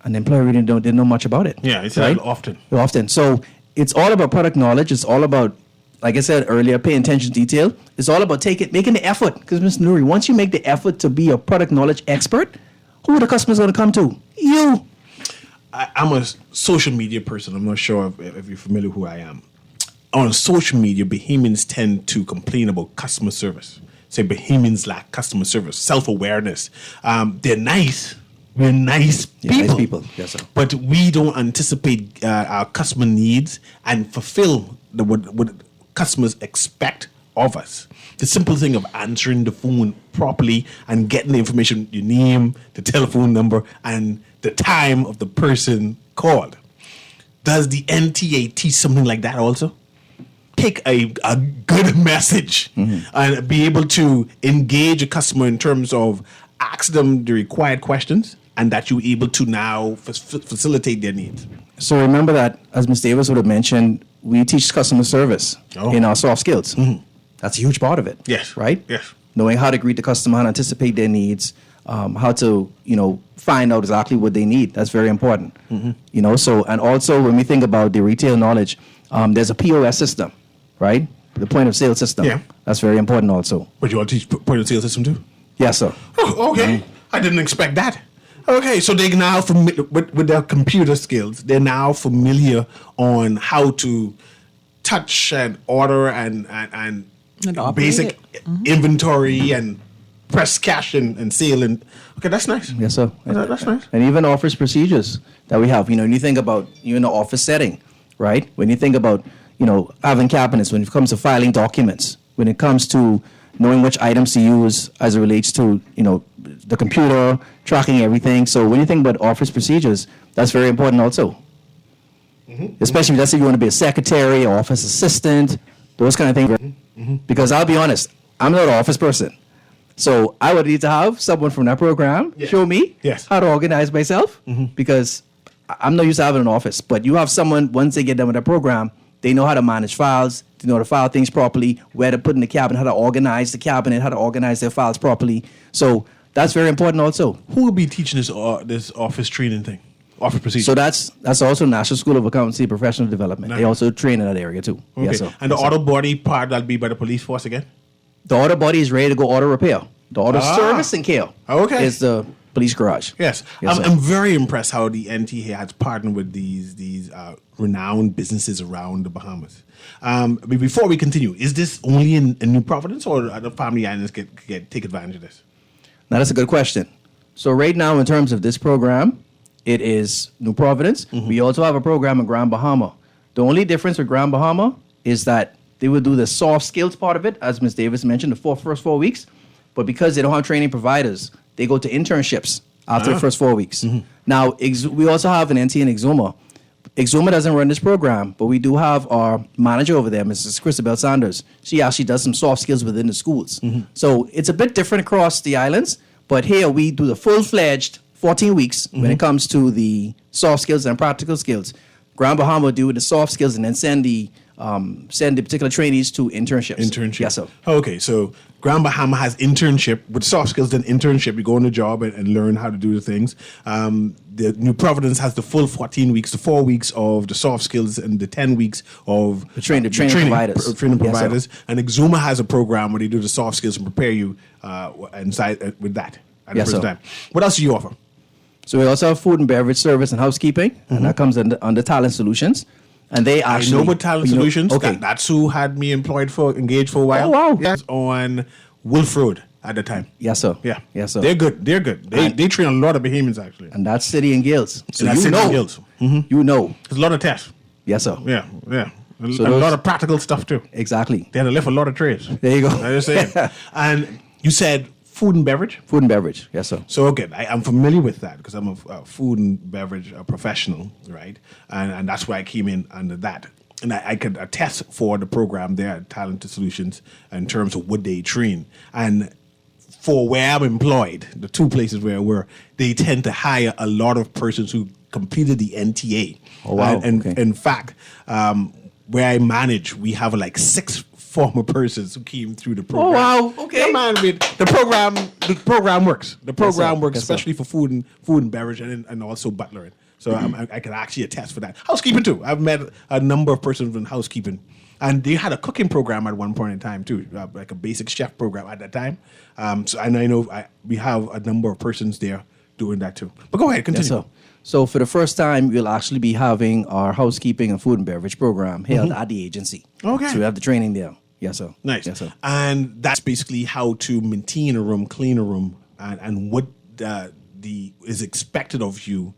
[SPEAKER 5] And the employee really didn't know much about it.
[SPEAKER 3] Yeah, it's
[SPEAKER 5] right?
[SPEAKER 3] often.
[SPEAKER 5] Often. So it's all about product knowledge. It's all about, like I said earlier, paying attention to detail. It's all about making the effort. Because, Ms. Newry, once you make the effort to be a product knowledge expert, who are the customers going to come to? You.
[SPEAKER 3] I'm a social media person. I'm not sure if you're familiar who I am. On social media, Bahamians tend to complain about customer service. Say Bahamians lack customer service, self-awareness. They're nice. We're nice
[SPEAKER 5] Yeah,
[SPEAKER 3] people.
[SPEAKER 5] nice people. Yes, sir.
[SPEAKER 3] But we don't anticipate our customer needs and fulfill what customers expect of us. The simple thing of answering the phone properly and getting the information, your name, the telephone number, and the time of the person called. Does the NTA teach something like that also? Take a good message and be able to engage a customer in terms of ask them the required questions and that you're able to now facilitate their needs.
[SPEAKER 5] So remember that, as Ms. Davis would have mentioned, we teach customer service in our soft skills. That's a huge part of it.
[SPEAKER 3] Yes.
[SPEAKER 5] Right?
[SPEAKER 3] Yes.
[SPEAKER 5] Knowing how to greet the customer, how to anticipate their needs, how to, find out exactly what they need. That's very important. So, and also when we think about the retail knowledge, there's a POS system, right? The point of sale system.
[SPEAKER 3] Yeah.
[SPEAKER 5] That's very important also.
[SPEAKER 3] But you want to teach point of sale system too?
[SPEAKER 5] Yes, sir.
[SPEAKER 3] Oh, okay. I didn't expect that. Okay, so they're now with their computer skills. They're now familiar on how to touch and order and
[SPEAKER 4] operate
[SPEAKER 3] basic
[SPEAKER 4] it.
[SPEAKER 3] inventory and press cash and sale. And okay, that's nice.
[SPEAKER 5] Yes, sir.
[SPEAKER 3] That's nice.
[SPEAKER 5] And even office procedures that we have. When you think about you in an office setting, right? When you think about having cabinets, when it comes to filing documents, when it comes to knowing which items to use as it relates to the computer, tracking everything. So when you think about office procedures, that's very important also. Especially let's say you want to be a secretary or office assistant, those kind of things. Because I'll be honest, I'm not an office person. So I would need to have someone from that program show me how to organize myself because I'm not used to having an office. But you have someone, once they get done with that program, they know how to manage files, they know how to file things properly, where to put in the cabinet, how to organize the cabinet, how to organize their files properly. So that's very important also.
[SPEAKER 3] Who will be teaching this office training thing? Office procedure.
[SPEAKER 5] So that's also National School of Accountancy and Professional Development.
[SPEAKER 3] Nice.
[SPEAKER 5] They also train in that area too.
[SPEAKER 3] Okay.
[SPEAKER 5] Yes, sir.
[SPEAKER 3] And the
[SPEAKER 5] Yes, sir.
[SPEAKER 3] auto body part that'll be by the police force again?
[SPEAKER 5] The auto body is ready to go auto repair. The auto service and care is the police garage.
[SPEAKER 3] Yes.
[SPEAKER 5] Yes, sir.
[SPEAKER 3] I'm very impressed how the NTA has partnered with these renowned businesses around the Bahamas. But before we continue, is this only in New Providence or do other family islands take advantage of this?
[SPEAKER 5] Now, that's a good question. So right now, in terms of this program, it is New Providence. We also have a program in Grand Bahama. The only difference with Grand Bahama is that they will do the soft skills part of it, as Ms. Davis mentioned, the first 4 weeks. But because they don't have training providers, they go to internships after the first 4 weeks. Now, we also have an NT in Exuma. Exuma doesn't run this program, but we do have our manager over there, Mrs. Christabel Sanders. She actually does some soft skills within the schools. So it's a bit different across the islands, but here we do the full-fledged 14 weeks when it comes to the soft skills and practical skills. Grand Bahama do the soft skills and then send the particular trainees to internships.
[SPEAKER 3] Internship.
[SPEAKER 5] Yes, sir.
[SPEAKER 3] Okay, so Grand Bahama has internship with soft skills, then internship. You go on the job and learn how to do the things. The New Providence has the full 14 weeks, the 4 weeks of the soft skills and the 10 weeks of
[SPEAKER 5] The training providers.
[SPEAKER 3] Training
[SPEAKER 5] Yes, sir.
[SPEAKER 3] providers. And Exuma has a program where they do the soft skills and prepare you inside with that at
[SPEAKER 5] Yes,
[SPEAKER 3] the first
[SPEAKER 5] sir.
[SPEAKER 3] time. What else do you offer?
[SPEAKER 5] So we also have food and beverage service and housekeeping, and that comes under Talent Solutions. And they
[SPEAKER 3] I
[SPEAKER 5] actually
[SPEAKER 3] know about Talent
[SPEAKER 5] you know-
[SPEAKER 3] Solutions.
[SPEAKER 5] Okay.
[SPEAKER 3] That's who had me engaged for a while.
[SPEAKER 5] Oh, wow.
[SPEAKER 3] Yes, on Wolf Road at the time.
[SPEAKER 5] Yes, sir.
[SPEAKER 3] Yeah.
[SPEAKER 5] Yes, sir.
[SPEAKER 3] They're good. They train a lot of Bahamians, actually.
[SPEAKER 5] And that's City and Guilds. So
[SPEAKER 3] that's
[SPEAKER 5] you
[SPEAKER 3] City and
[SPEAKER 5] know.
[SPEAKER 3] Guilds.
[SPEAKER 5] You know.
[SPEAKER 3] There's a lot of tests.
[SPEAKER 5] Yes, sir.
[SPEAKER 3] Yeah. And
[SPEAKER 5] So
[SPEAKER 3] a
[SPEAKER 5] those-
[SPEAKER 3] lot of practical stuff, too.
[SPEAKER 5] Exactly.
[SPEAKER 3] They had to lift a lot of trays.
[SPEAKER 5] There you go.
[SPEAKER 3] I just saying. And you said food and beverage?
[SPEAKER 5] Food and beverage. Yes, sir.
[SPEAKER 3] So, okay, I'm familiar with that because I'm a food and beverage professional, right? And that's why I came in under that. And I could attest for the program there at Talent Solutions in terms of what they train. And for where I'm employed, the two places where I work, they tend to hire a lot of persons who completed the NTA.
[SPEAKER 5] Oh, wow.
[SPEAKER 3] And
[SPEAKER 5] Okay.
[SPEAKER 3] in fact, where I manage, we have like 6 former persons who came through the program.
[SPEAKER 5] wow. Okay.
[SPEAKER 3] Yeah, man. I mean, the program works. The program
[SPEAKER 5] sir.
[SPEAKER 3] works,
[SPEAKER 5] Yes, sir.
[SPEAKER 3] especially for food and beverage and also butlering. So I can actually attest for that. Housekeeping too. I've met a number of persons in housekeeping, and they had a cooking program at one point in time too, like a basic chef program at that time. So I know we have a number of persons there doing that too. But go ahead, continue.
[SPEAKER 5] Yes, sir. So for the first time, we'll actually be having our housekeeping and food and beverage program held at the agency.
[SPEAKER 3] Okay.
[SPEAKER 5] So we have the training there. Yes, sir.
[SPEAKER 3] Nice.
[SPEAKER 5] Yes, sir.
[SPEAKER 3] And that's basically how to maintain a room, clean a room, and what is expected of you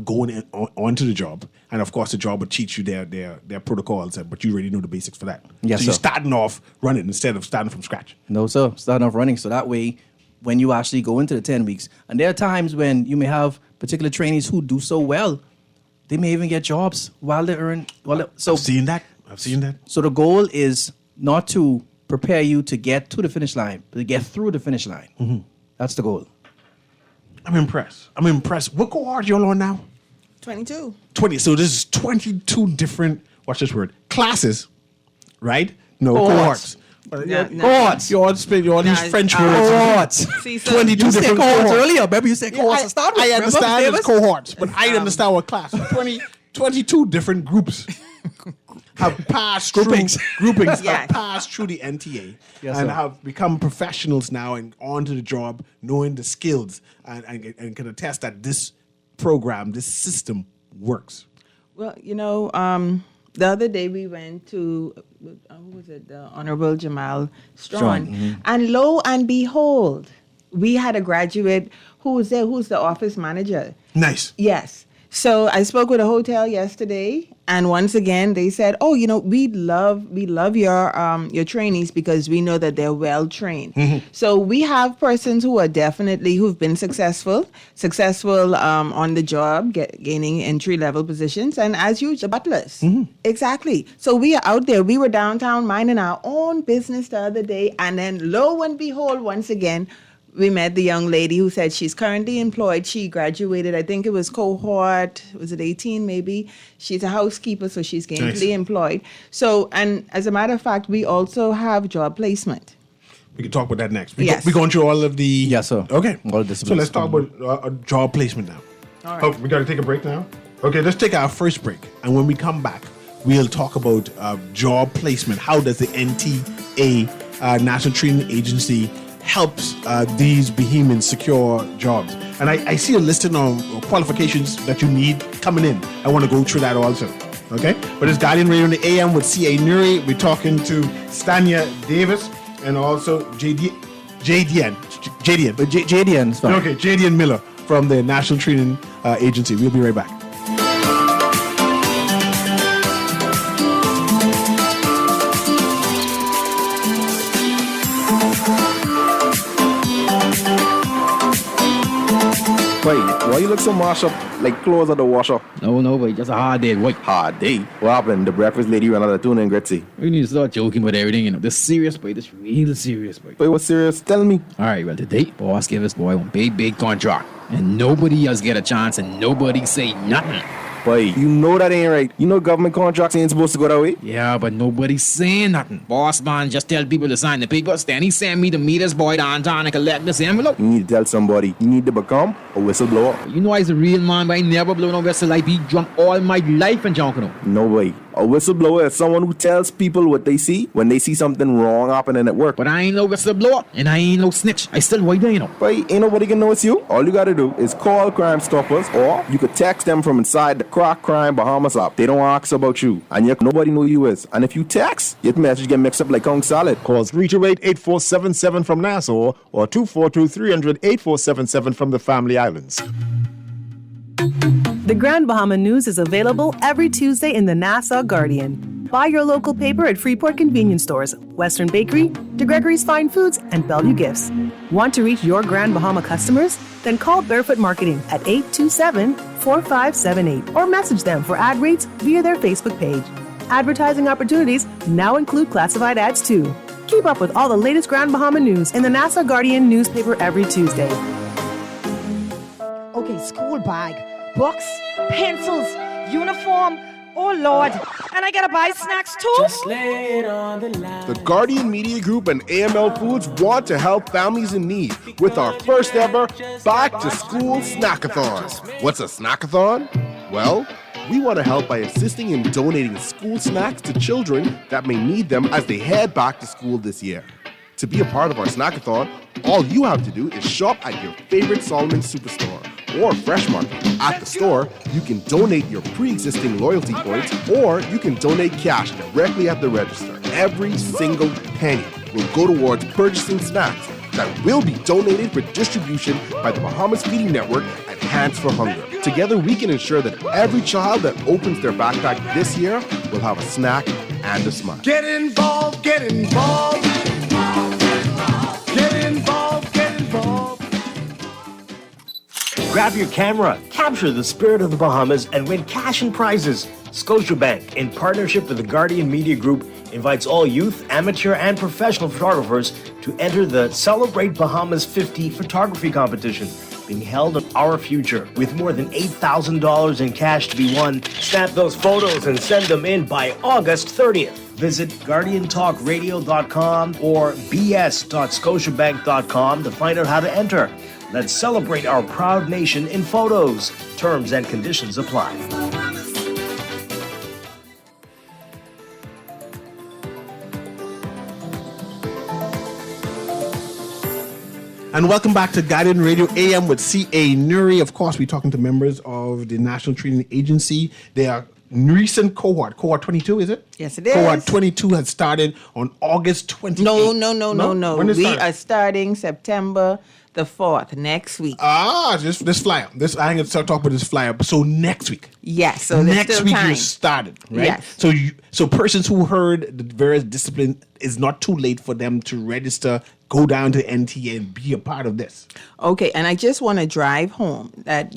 [SPEAKER 3] going onto the job. And of course, the job will teach you their protocols, but you already know the basics for that.
[SPEAKER 5] Yes,
[SPEAKER 3] so you're
[SPEAKER 5] sir.
[SPEAKER 3] starting off running instead of starting from scratch.
[SPEAKER 5] No, sir. Starting off running. So that way, when you actually go into the 10 weeks, and there are times when you may have particular trainees who do so well, they may even get jobs while they earn. So
[SPEAKER 3] I've seen that.
[SPEAKER 5] So the goal is not to prepare you to get to the finish line, but to get through the finish line. That's the goal.
[SPEAKER 3] I'm impressed. What cohort you're on now?
[SPEAKER 4] 22.
[SPEAKER 3] 20. So this is 22 different, watch this word, classes, right? No,
[SPEAKER 5] Cohorts.
[SPEAKER 3] cohorts.
[SPEAKER 4] No.
[SPEAKER 5] Cohorts.
[SPEAKER 3] You all speak all these
[SPEAKER 4] Nah,
[SPEAKER 3] French
[SPEAKER 4] uh,
[SPEAKER 3] words.
[SPEAKER 5] Cohorts.
[SPEAKER 4] See, so
[SPEAKER 3] 22
[SPEAKER 5] You said
[SPEAKER 3] different
[SPEAKER 5] cohorts
[SPEAKER 3] cohorts.
[SPEAKER 5] earlier. Remember you said cohorts to start with.
[SPEAKER 3] I
[SPEAKER 5] Remember,
[SPEAKER 3] understand it's
[SPEAKER 5] Davis?
[SPEAKER 3] cohorts, but I understand what class. 22 different groups have passed
[SPEAKER 5] Groupings.
[SPEAKER 3] through groupings
[SPEAKER 4] Yes.
[SPEAKER 3] have passed through the NTA
[SPEAKER 5] Yes,
[SPEAKER 3] and
[SPEAKER 5] sir.
[SPEAKER 3] have become professionals now and onto the job, knowing the skills and can attest that this program, this system works.
[SPEAKER 4] Well, the other day we went to, who was it, the Honorable Jamal Strawn. And lo and behold, we had a graduate who was there, who's the office manager.
[SPEAKER 3] Nice.
[SPEAKER 4] Yes. So I spoke with a hotel yesterday, and once again they said, "Oh, we love your trainees because we know that they're well trained." So we have persons who are who've been successful on the job, gaining entry level positions, and as usual, the butlers. Exactly. So we are out there. We were downtown minding our own business the other day, and then lo and behold, once again, we met the young lady who said she's currently employed. She graduated, I think it was cohort, was it 18 maybe? She's a housekeeper, so she's gainfully employed. So, and as a matter of fact, we also have job placement.
[SPEAKER 3] We can talk about that next.
[SPEAKER 4] Yes.
[SPEAKER 3] We're going through all of the...
[SPEAKER 5] Yes, sir.
[SPEAKER 3] Okay.
[SPEAKER 5] All the
[SPEAKER 3] So let's talk
[SPEAKER 5] disciplines.
[SPEAKER 3] about job placement now.
[SPEAKER 4] All right.
[SPEAKER 3] Oh, we got to take a break now? Okay, let's take our first break. And when we come back, we'll talk about job placement. How does the NTA, National Training Agency, helps these Bahamians secure jobs? And I see a listing of qualifications that you need coming in. I want to go through that also. Okay? But it's Guardian Radio on the AM with CA Newry. We're talking to Stanya Davis and also JDN.
[SPEAKER 5] But JDN is fine.
[SPEAKER 3] Okay, JDN Miller from the National Training Agency. We'll be right back.
[SPEAKER 7] Wait, why you look so mashed up like clothes at the washer?
[SPEAKER 8] No, boy, just a hard day, boy.
[SPEAKER 7] Hard day. What happened? The breakfast lady ran out of tuna and gritty.
[SPEAKER 8] We need to start joking with everything, This serious, boy. This real serious, boy.
[SPEAKER 7] Wait, what's serious? Tell me.
[SPEAKER 8] All right, well, today, boss gave us, boy, one big contract. And nobody else get a chance and nobody say nothing.
[SPEAKER 7] Boy, you know that ain't right. You know government contracts ain't supposed to go that way.
[SPEAKER 8] Yeah, but nobody's saying nothing. Boss man just tell people to sign the papers. Then he send me to meet this boy downtown and collect this envelope.
[SPEAKER 7] You need to tell somebody. You need to become a whistleblower.
[SPEAKER 8] You know I's a real man, but I never blow no whistle. I be drunk all my life and junking.
[SPEAKER 7] No way. A whistleblower is someone who tells people what they see when they see something wrong happening at work.
[SPEAKER 8] But I ain't no whistleblower, and I ain't no snitch. I still white there, you know.
[SPEAKER 7] But ain't nobody can know it's you. All you gotta do is call Crime Stoppers, or you could text them from inside the Crack Crime Bahamas app. They don't ask about you, and yet nobody know you is. And if you text, your message get mixed up like Kong Salad.
[SPEAKER 9] Call 328-8477 from Nassau or 242-300-8477 from the Family Islands.
[SPEAKER 10] The Grand Bahama News is available every Tuesday in the Nassau Guardian. Buy your local paper at Freeport convenience stores, Western Bakery, De Gregory's Fine Foods, and Bellevue Gifts. Want to reach your Grand Bahama customers? Then call Barefoot Marketing at 827-4578 or message them for ad rates via their Facebook page. Advertising opportunities now include classified ads too. Keep up with all the latest Grand Bahama news in the Nassau Guardian newspaper every Tuesday.
[SPEAKER 11] Okay, school bag, books, pencils, uniform. Oh Lord, and I gotta buy snacks too?
[SPEAKER 12] Just lay it on the line.
[SPEAKER 9] The Guardian Media Group and AML Foods want to help families in need with our first ever Back to School Snackathon. What's a snackathon? Well, we want to help by assisting in donating school snacks to children that may need them as they head back to school this year. To be a part of our snackathon, all you have to do is shop at your favorite Solomon Superstore or Fresh Market. At the store, you can donate your pre-existing loyalty points, or you can donate cash directly at the register. Every single penny will go towards purchasing snacks that will be donated for distribution by the Bahamas Feeding Network and Hands for Hunger. Together, we can ensure that every child that opens their backpack this year will have a snack and a smile.
[SPEAKER 12] Get involved, get involved. Get involved, get involved.
[SPEAKER 13] Grab your camera, capture the spirit of the Bahamas, and win cash and prizes. Scotiabank, in partnership with the Guardian Media Group, invites all youth, amateur, and professional photographers to enter the Celebrate Bahamas 50 photography competition, being held on Our Future. With more than $8,000 in cash to be won, snap those photos and send them in by August 30th. Visit GuardianTalkRadio.com or bs.scotiabank.com to find out how to enter. Let's celebrate our proud nation in photos. Terms and conditions apply.
[SPEAKER 3] And welcome back to Guardian Radio AM with C.A. Newry. Of course, we're talking to members of the National Training Agency. They are recent cohort 22, is it?
[SPEAKER 4] Yes, it is.
[SPEAKER 3] Cohort 22 has started on August 28th.
[SPEAKER 4] No.
[SPEAKER 3] When it
[SPEAKER 4] We
[SPEAKER 3] start?
[SPEAKER 4] are starting September the 4th, next week.
[SPEAKER 3] This flyer. I ain't gonna talk about this flyer. So next week.
[SPEAKER 4] Yes, so there's
[SPEAKER 3] next
[SPEAKER 4] still
[SPEAKER 3] week
[SPEAKER 4] time.
[SPEAKER 3] you started, right?
[SPEAKER 4] Yes.
[SPEAKER 3] So persons who heard the various disciplines, it's not too late for them to register, go down to NTA and be a part of this.
[SPEAKER 4] Okay, and I just want to drive home that,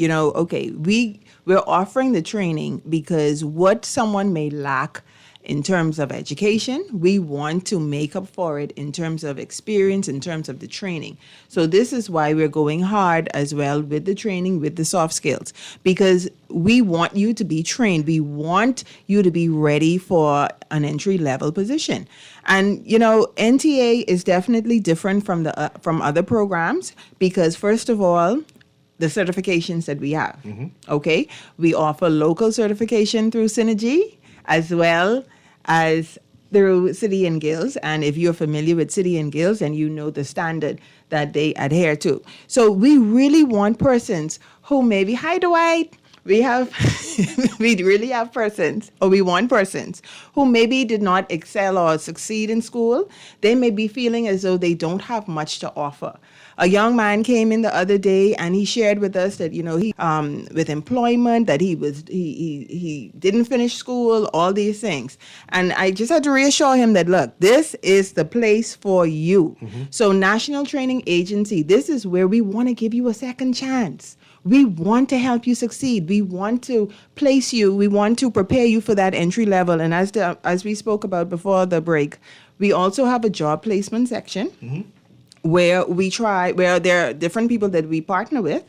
[SPEAKER 4] we're offering the training because what someone may lack in terms of education, we want to make up for it in terms of experience, in terms of the training. So this is why we're going hard as well with the training, with the soft skills, because we want you to be trained. We want you to be ready for an entry-level position. And, NTA is definitely different from from other programs because, first of all, the certifications that we have, okay? We offer local certification through Synergy as well as through City and Guilds. And if you're familiar with City and Guilds, and you know the standard that they adhere to. So we really want persons who maybe, hi Dwight, we really have persons, or we want persons who maybe did not excel or succeed in school. They may be feeling as though they don't have much to offer. A young man came in the other day and he shared with us that, he with employment, that he didn't finish school, all these things. And I just had to reassure him that, look, this is the place for you. So National Training Agency, this is where we want to give you a second chance. We want to help you succeed. We want to place you. We want to prepare you for that entry level. And as we spoke about before the break, we also have a job placement section. Where there are different people that we partner with.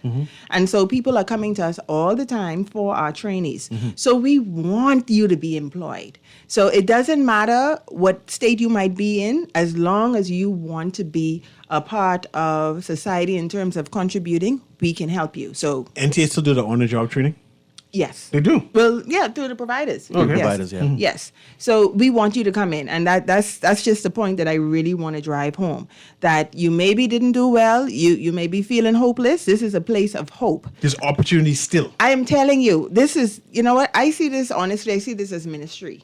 [SPEAKER 4] And so people are coming to us all the time for our trainees. So we want you to be employed. So it doesn't matter what state you might be in, as long as you want to be a part of society in terms of contributing, we can help you. So
[SPEAKER 3] NTA still do the on-the-job training?
[SPEAKER 4] Yes.
[SPEAKER 3] They do?
[SPEAKER 4] Well, yeah, through the providers.
[SPEAKER 3] Okay.
[SPEAKER 4] Yes.
[SPEAKER 5] Providers, yeah. Mhm.
[SPEAKER 4] Yes. So we want you to come in, and that's just the point that I really want to drive home. That you maybe didn't do well, you may be feeling hopeless. This is a place of hope.
[SPEAKER 3] There's opportunity still.
[SPEAKER 4] I am telling you, this is, you know what? I see this, honestly, I see this as ministry.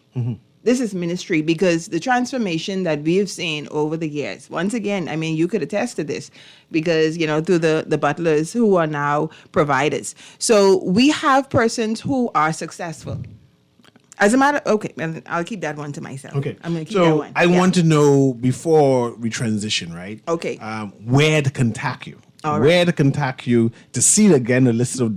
[SPEAKER 4] This is ministry because the transformation that we have seen over the years, once again, I mean, you could attest to this because, you know, through the butlers who are now providers. So we have persons who are successful. As a matter, okay, and I'll keep that one to myself.
[SPEAKER 3] Okay.
[SPEAKER 4] I'm going to keep that
[SPEAKER 3] So
[SPEAKER 4] one.
[SPEAKER 3] I want to know before we transition, right?
[SPEAKER 4] Okay.
[SPEAKER 3] Where to contact you.
[SPEAKER 4] All
[SPEAKER 3] Where to contact you to see again a list of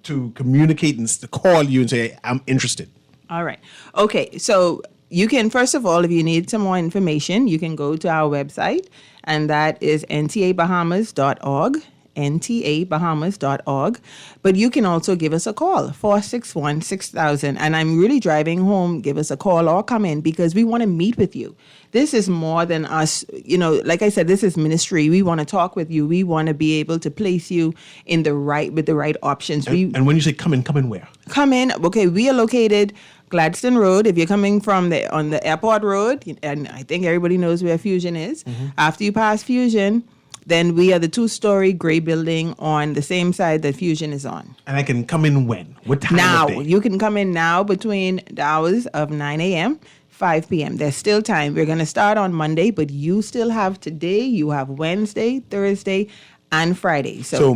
[SPEAKER 3] to communicate and to call you and say, I'm interested.
[SPEAKER 4] All right. Okay. So you can, first of all, if you need some more information, you can go to our website, and that is ntabahamas.org, ntabahamas.org. But you can also give us a call, 461-6000. And I'm really driving home, give us a call or come in because we want to meet with you. This is more than us, you know, like I said, this is ministry. We want to talk with you. We want to be able to place you in the right, with the right options.
[SPEAKER 3] And when you say come in where?
[SPEAKER 4] Come in. Okay, we are located Gladstone Road. If you're coming from on the airport road, and I think everybody knows where Fusion is. After you pass Fusion, then we are the 2-story gray building on the same side that Fusion is on.
[SPEAKER 3] And I can come in when? What time
[SPEAKER 4] Now,
[SPEAKER 3] of day?
[SPEAKER 4] you can come in now between the hours of 9 a.m., 5 p.m. There's still time. We're going to start on Monday, but you still have today, you have Wednesday, Thursday, and Friday.
[SPEAKER 3] So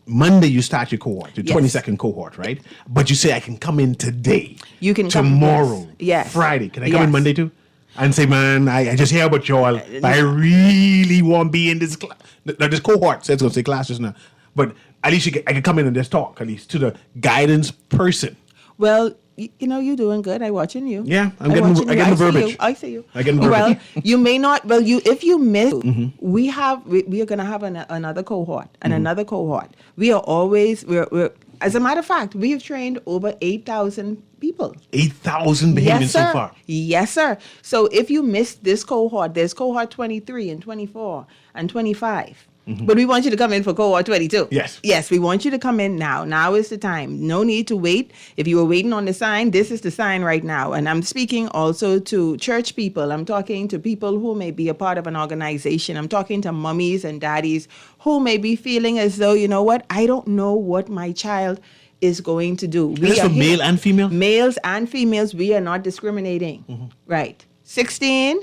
[SPEAKER 3] Monday you start your cohort, your
[SPEAKER 4] Yes.
[SPEAKER 3] 22nd cohort, right? But you say I can come in today.
[SPEAKER 4] You can come-
[SPEAKER 3] tomorrow.
[SPEAKER 4] yes.
[SPEAKER 3] Friday. Can I come
[SPEAKER 4] Yes.
[SPEAKER 3] in Monday too? And say, man, I just hear about y'all, but I really want to be in this class. Now, this cohort, so it's going to say classes now. But at least I can come in and just talk, at least to the guidance person.
[SPEAKER 4] Well, you know, you're doing good. I'm watching you.
[SPEAKER 3] Yeah, I'm
[SPEAKER 4] I
[SPEAKER 3] getting
[SPEAKER 4] watching
[SPEAKER 3] I
[SPEAKER 4] you.
[SPEAKER 3] get the
[SPEAKER 4] I see
[SPEAKER 3] verbiage.
[SPEAKER 4] you. I see you.
[SPEAKER 3] I get the
[SPEAKER 4] Well,
[SPEAKER 3] verbiage.
[SPEAKER 4] you may not. Well, if you miss, we are going to have another cohort and another cohort. We are always we're as a matter of fact, we have trained over 8,000 people.
[SPEAKER 3] 8,000 behaving
[SPEAKER 4] Yes,
[SPEAKER 3] so
[SPEAKER 4] sir.
[SPEAKER 3] far.
[SPEAKER 4] Yes, sir. So if you missed this cohort, there's cohort 23 and 24 and 25. But we want you to come in for cohort 22.
[SPEAKER 3] Yes.
[SPEAKER 4] Yes, we want you to come in now. Now is the time. No need to wait. If you were waiting on the sign, this is the sign right now. And I'm speaking also to church people. I'm talking to people who may be a part of an organization. I'm talking to mummies and daddies who may be feeling as though, you know what, I don't know what my child is going to do.
[SPEAKER 3] Is this for male and female?
[SPEAKER 4] Males and females, we are not discriminating. Right. 16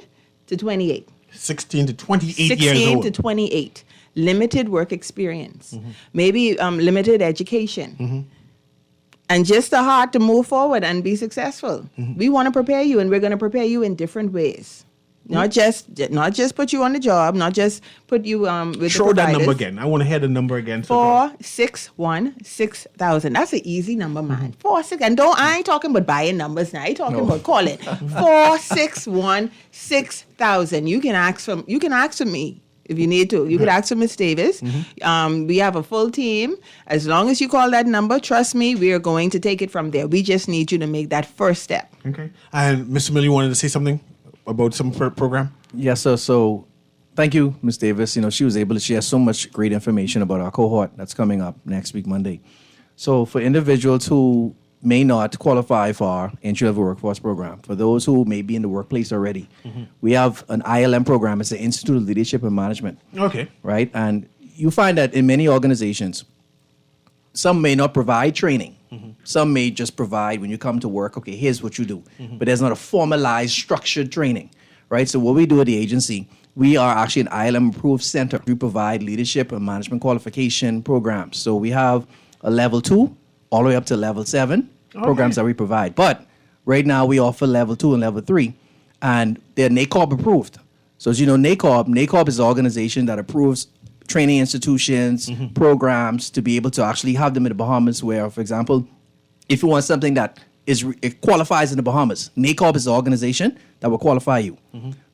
[SPEAKER 4] to 28.
[SPEAKER 3] 16 to 28 years
[SPEAKER 4] 16
[SPEAKER 3] old.
[SPEAKER 4] to 28. Limited work experience. Maybe limited education. And just a heart to move forward and be successful. We want to prepare you, and we're going to prepare you in different ways. Not just put you on the job, not just put you with
[SPEAKER 3] Show
[SPEAKER 4] the
[SPEAKER 3] that
[SPEAKER 4] providers.
[SPEAKER 3] number again. I want to hear the number again.
[SPEAKER 4] 461-6000. That's an easy number, man. 46. And I ain't talking about buying numbers now. I ain't talking about calling. 461-6000. You can ask for me if you need to. You could ask for Miss Davis. We have a full team. As long as you call that number, trust me, we are going to take it from there. We just need you to make that first step.
[SPEAKER 3] Okay. And Mr. Miller, you wanted to say something about some program?
[SPEAKER 5] Yes, sir. So thank you, Ms. Davis. You know, she was able to share so much great information about our cohort that's coming up next week, Monday. So for individuals who may not qualify for our entry-level workforce program, for those who may be in the workplace already, we have an ILM program. It's the Institute of Leadership and Management.
[SPEAKER 3] Okay.
[SPEAKER 5] Right? And you find that in many organizations, some may not provide training. Some may just provide, when you come to work, okay, here's what you do. But there's not a formalized, structured training, right? So what we do at the agency, we are actually an ILM approved center. We provide leadership and management qualification programs. So we have a level 2 all the way up to level 7 programs that we provide. But right now we offer level 2 and level 3, and they're NACOB approved. So as you know, NACOB is an organization that approves training institutions, programs to be able to actually have them in the Bahamas where, for example, if you want something that it qualifies in the Bahamas, NACOB is the organization that will qualify you.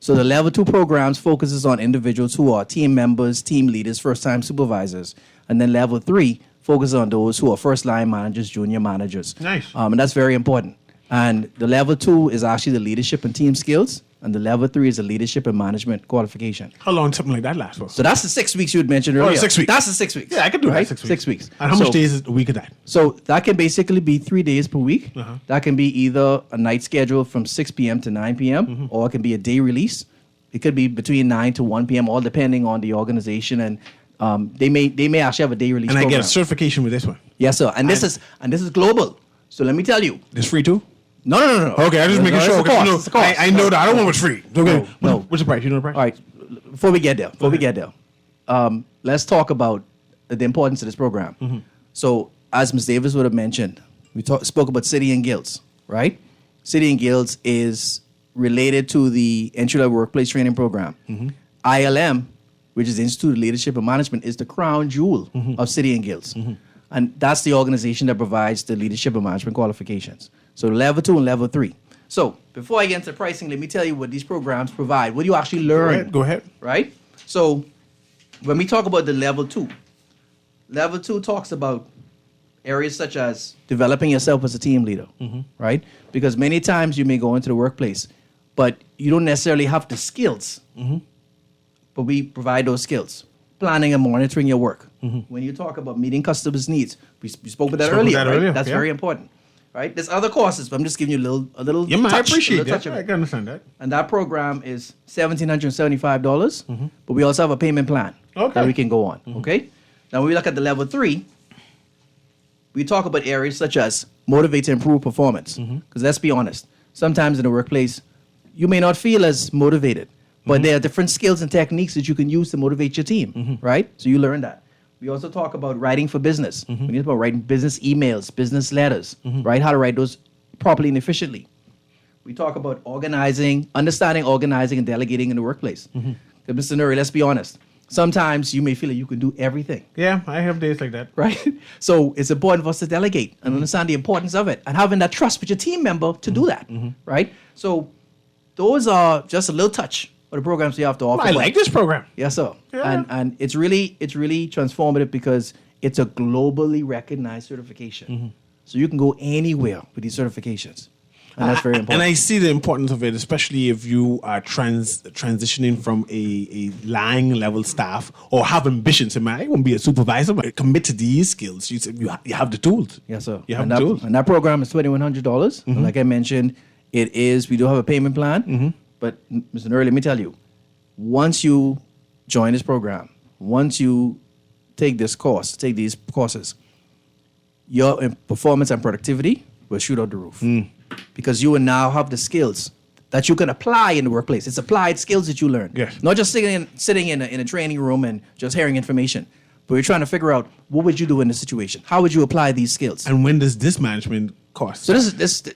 [SPEAKER 5] So the level 2 programs focuses on individuals who are team members, team leaders, first-time supervisors. And then level 3 focuses on those who are first-line managers, junior managers.
[SPEAKER 3] Nice.
[SPEAKER 5] And that's very important. And the level 2 is actually the leadership and team skills. and the level 3 is a leadership and management qualification.
[SPEAKER 3] How long something like that lasts for?
[SPEAKER 5] So that's the 6 weeks you had mentioned earlier.
[SPEAKER 3] 6 weeks.
[SPEAKER 5] That's the 6 weeks.
[SPEAKER 3] Yeah, I can do
[SPEAKER 5] right?
[SPEAKER 3] that 6 weeks.
[SPEAKER 5] 6 weeks.
[SPEAKER 3] And how much days is a week of that?
[SPEAKER 5] So that can basically be 3 days per week. That can be either a night schedule from 6 p.m. to 9 p.m. Or it can be a day release. It could be between 9 to 1 p.m. all depending on the organization, and they may actually have a day release.
[SPEAKER 3] And
[SPEAKER 5] program.
[SPEAKER 3] I get a certification with this one.
[SPEAKER 5] Yes, sir. And this is global. So let me tell you,
[SPEAKER 3] It's free too?
[SPEAKER 5] no.
[SPEAKER 3] Okay, I'm just making sure.
[SPEAKER 5] It's a cost.
[SPEAKER 3] No,
[SPEAKER 5] It's a cost.
[SPEAKER 3] I know that. I don't know what's free. Okay.
[SPEAKER 5] No.
[SPEAKER 3] What's the price? You know the price?
[SPEAKER 5] All right, before we get there, let's talk about the importance of this program. So, as Ms. Davis would have mentioned, we spoke about City and Guilds, right? City and Guilds is related to the entry-level workplace training program. ILM, which is the Institute of Leadership and Management, is the crown jewel of City and Guilds. And that's the organization that provides the leadership and management qualifications. So level 2 and level 3. So before I get into pricing, let me tell you what these programs provide. What do you actually learn?
[SPEAKER 3] Go ahead.
[SPEAKER 5] Right? So when we talk about the level 2 talks about areas such as developing yourself as a team leader, right? Because many times you may go into the workplace, but you don't necessarily have the skills. But we provide those skills. Planning and monitoring your work. When you talk about meeting customers' needs, we spoke about that earlier. Right? That's very important. Right? There's other courses, but I'm just giving you a little
[SPEAKER 3] Yeah, man, I
[SPEAKER 5] touch,
[SPEAKER 3] appreciate
[SPEAKER 5] a little
[SPEAKER 3] that.
[SPEAKER 5] touch of
[SPEAKER 3] I
[SPEAKER 5] it.
[SPEAKER 3] can understand that.
[SPEAKER 5] And that program is $1,775, but we also have a payment plan that we can go on. Okay? Now, when we look at the level 3, we talk about areas such as motivate to improve performance. Because let's be honest, sometimes in the workplace, you may not feel as motivated, but there are different skills and techniques that you can use to motivate your team, right? So you learn that. We also talk about writing for business. We need about writing business emails, business letters, right? How to write those properly and efficiently. We talk about understanding organizing and delegating in the workplace. Because Mr. Newry, let's be honest. Sometimes you may feel like you can do everything.
[SPEAKER 3] Yeah, I have days like that.
[SPEAKER 5] Right? So it's important for us to delegate and understand the importance of it and having that trust with your team member to do that, right? So those are just a little touch of the programs we have to offer.
[SPEAKER 3] I like this program.
[SPEAKER 5] Yes, sir.
[SPEAKER 3] Yeah.
[SPEAKER 5] And it's really transformative because it's a globally recognized certification. So you can go anywhere with these certifications. And that's very important.
[SPEAKER 3] And I see the importance of it, especially if you are transitioning from a line level staff or have ambitions. I won't be a supervisor, but commit to these skills. You have the tools.
[SPEAKER 5] Yes, sir.
[SPEAKER 3] You have
[SPEAKER 5] and
[SPEAKER 3] the
[SPEAKER 5] that,
[SPEAKER 3] tools.
[SPEAKER 5] And that program is $2,100. And like I mentioned, we do have a payment plan. But Mr. Newry, let me tell you, once you join this program, once you take these courses, your performance and productivity will shoot out the roof. Because you will now have the skills that you can apply in the workplace. It's applied skills that you learn.
[SPEAKER 3] Yes.
[SPEAKER 5] Not just sitting in a training room and just hearing information. But you're trying to figure out, what would you do in this situation? How would you apply these skills?
[SPEAKER 3] And when does this management cost?
[SPEAKER 5] So this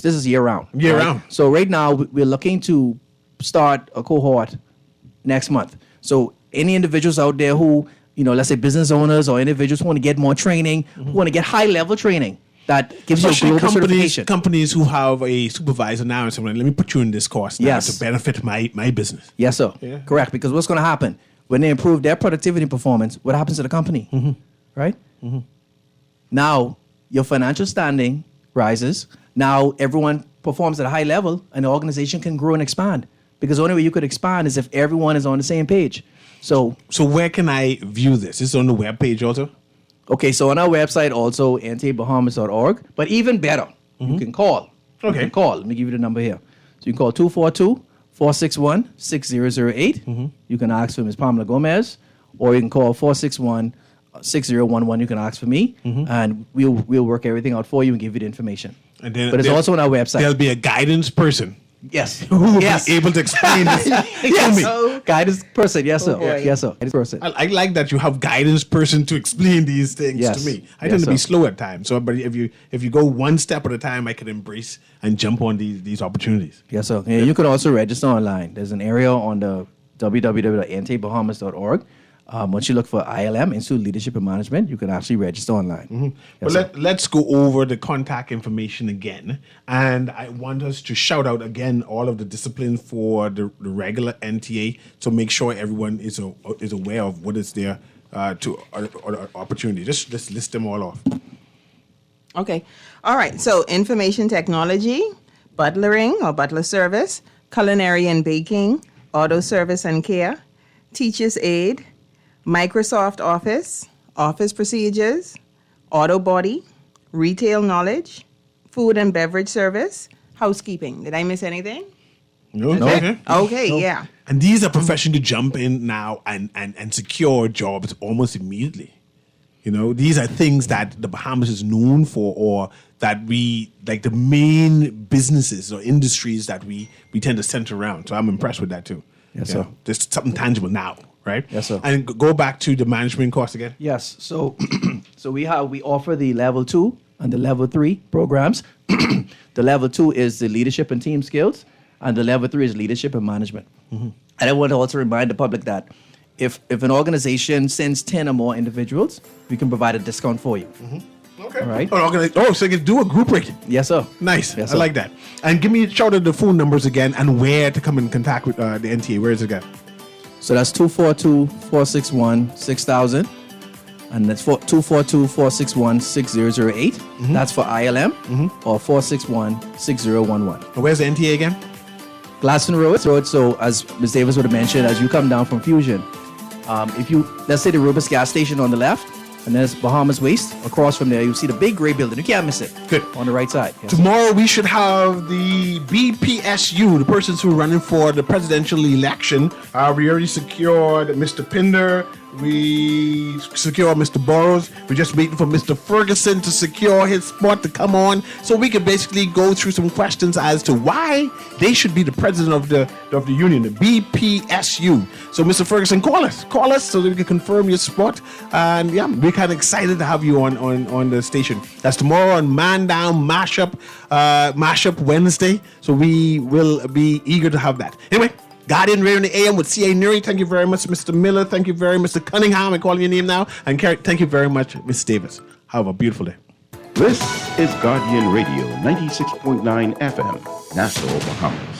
[SPEAKER 5] is year round.
[SPEAKER 3] Year round.
[SPEAKER 5] So right now we're looking to start a cohort next month. So any individuals out there who, let's say business owners or individuals who want to get more training, who want to get high level training that gives
[SPEAKER 3] Especially
[SPEAKER 5] you a global certification.
[SPEAKER 3] companies who have a supervisor now and something, let me put you in this course now to benefit my business.
[SPEAKER 5] Yes, sir.
[SPEAKER 3] Yeah.
[SPEAKER 5] Correct. Because what's going to happen when they improve their productivity and performance? What happens to the company? Right? Now your financial standing rises. Now everyone performs at a high level, and the organization can grow and expand. Because the only way you could expand is if everyone is on the same page. So
[SPEAKER 3] where can I view this? Is it on the webpage also?
[SPEAKER 5] Okay, so on our website also, antibahamas.org. But even better, you can call.
[SPEAKER 3] Okay.
[SPEAKER 5] You can call. Let me give you the number here. So you can call 242-461-6008. You can ask for Ms. Pamela Gomez, or you can call 461-6011. You can ask for me, and we'll work everything out for you and give you the information.
[SPEAKER 3] And then
[SPEAKER 5] But it's also on our website.
[SPEAKER 3] There'll be a guidance person.
[SPEAKER 5] Yes.
[SPEAKER 3] Who will be able to explain this to me.
[SPEAKER 5] Guidance person. Yes, sir.
[SPEAKER 3] boy.
[SPEAKER 5] Yes, sir. Guidance person.
[SPEAKER 3] I like that you have guidance person to explain these things
[SPEAKER 5] Yes.
[SPEAKER 3] to me. I
[SPEAKER 5] Yes,
[SPEAKER 3] tend to be
[SPEAKER 5] sir.
[SPEAKER 3] slow at times. So, but if you go one step at a time, I can embrace and jump on these opportunities.
[SPEAKER 5] Yes, sir. Yeah, you can also register online. There's an area on the www.antibahamas.org. Once you look for ILM, Institute of Leadership and Management, you can actually register online.
[SPEAKER 3] But let's go over the contact information again. And I want us to shout out again all of the disciplines for the regular NTA to make sure everyone is aware of what is there to opportunity. Just list them all off.
[SPEAKER 4] Okay. All right. So information technology, butlering or butler service, culinary and baking, auto service and care, teacher's aid, Microsoft Office, office procedures, auto body, retail knowledge, food and beverage service, housekeeping. Did I miss anything?
[SPEAKER 3] No.
[SPEAKER 4] Okay, yeah.
[SPEAKER 3] And these are professions to jump in now and secure jobs almost immediately. You know, these are things that the Bahamas is known for, or that we, like the main businesses or industries that we tend to center around. So I'm impressed with that too.
[SPEAKER 5] Yes,
[SPEAKER 3] You
[SPEAKER 5] sir.
[SPEAKER 3] know, there's something tangible now, right?
[SPEAKER 5] Yes, sir.
[SPEAKER 3] And go back to the management course again.
[SPEAKER 5] Yes. So, so we offer the level 2 and the level 3 programs. The level 2 is the leadership and team skills, and the level 3 is leadership and management. And I want to also remind the public that if an organization sends 10 or more individuals, we can provide a discount for you.
[SPEAKER 3] Okay.
[SPEAKER 5] All right.
[SPEAKER 3] So you can do a group rating.
[SPEAKER 5] Yes, sir.
[SPEAKER 3] Nice.
[SPEAKER 5] Yes,
[SPEAKER 3] I
[SPEAKER 5] sir.
[SPEAKER 3] like that. And give me a shout out the phone numbers again and where to come in contact with the NTA. Where is it again?
[SPEAKER 5] So that's 242-461-6000. And that's 242-461-6008. That's for ILM, or 461-6011.
[SPEAKER 3] And where's the NTA again?
[SPEAKER 5] Gladstone Road. So as Ms. Davis would have mentioned, as you come down from Fusion, if you, let's say the Rubus gas station on the left, and there's Bahamas Waste. Across from there, you see the big gray building. You can't miss it.
[SPEAKER 3] Good.
[SPEAKER 5] On the right side. Yes,
[SPEAKER 3] Tomorrow we should have the BPSU, the persons who are running for the presidential election. We already secured Mr. Pinder. We secured Mr. Burrows. We're just waiting for Mr. Ferguson to secure his spot to come on, so we can basically go through some questions as to why they should be the president of the union, the BPSU. So, Mr. Ferguson, call us so that we can confirm your spot. And yeah, we're kind of excited to have you on the station. That's tomorrow on Man Down Mashup Wednesday. So we will be eager to have that. Anyway. Guardian Radio in the AM with C.A. Newry. Thank you very much, Mr. Miller. Thank you very much, Mr. Cunningham. I'm calling your name now. And Carrie, thank you very much, Miss Davis. Have a beautiful day.
[SPEAKER 1] This is Guardian Radio 96.9 FM, Nassau, Bahamas.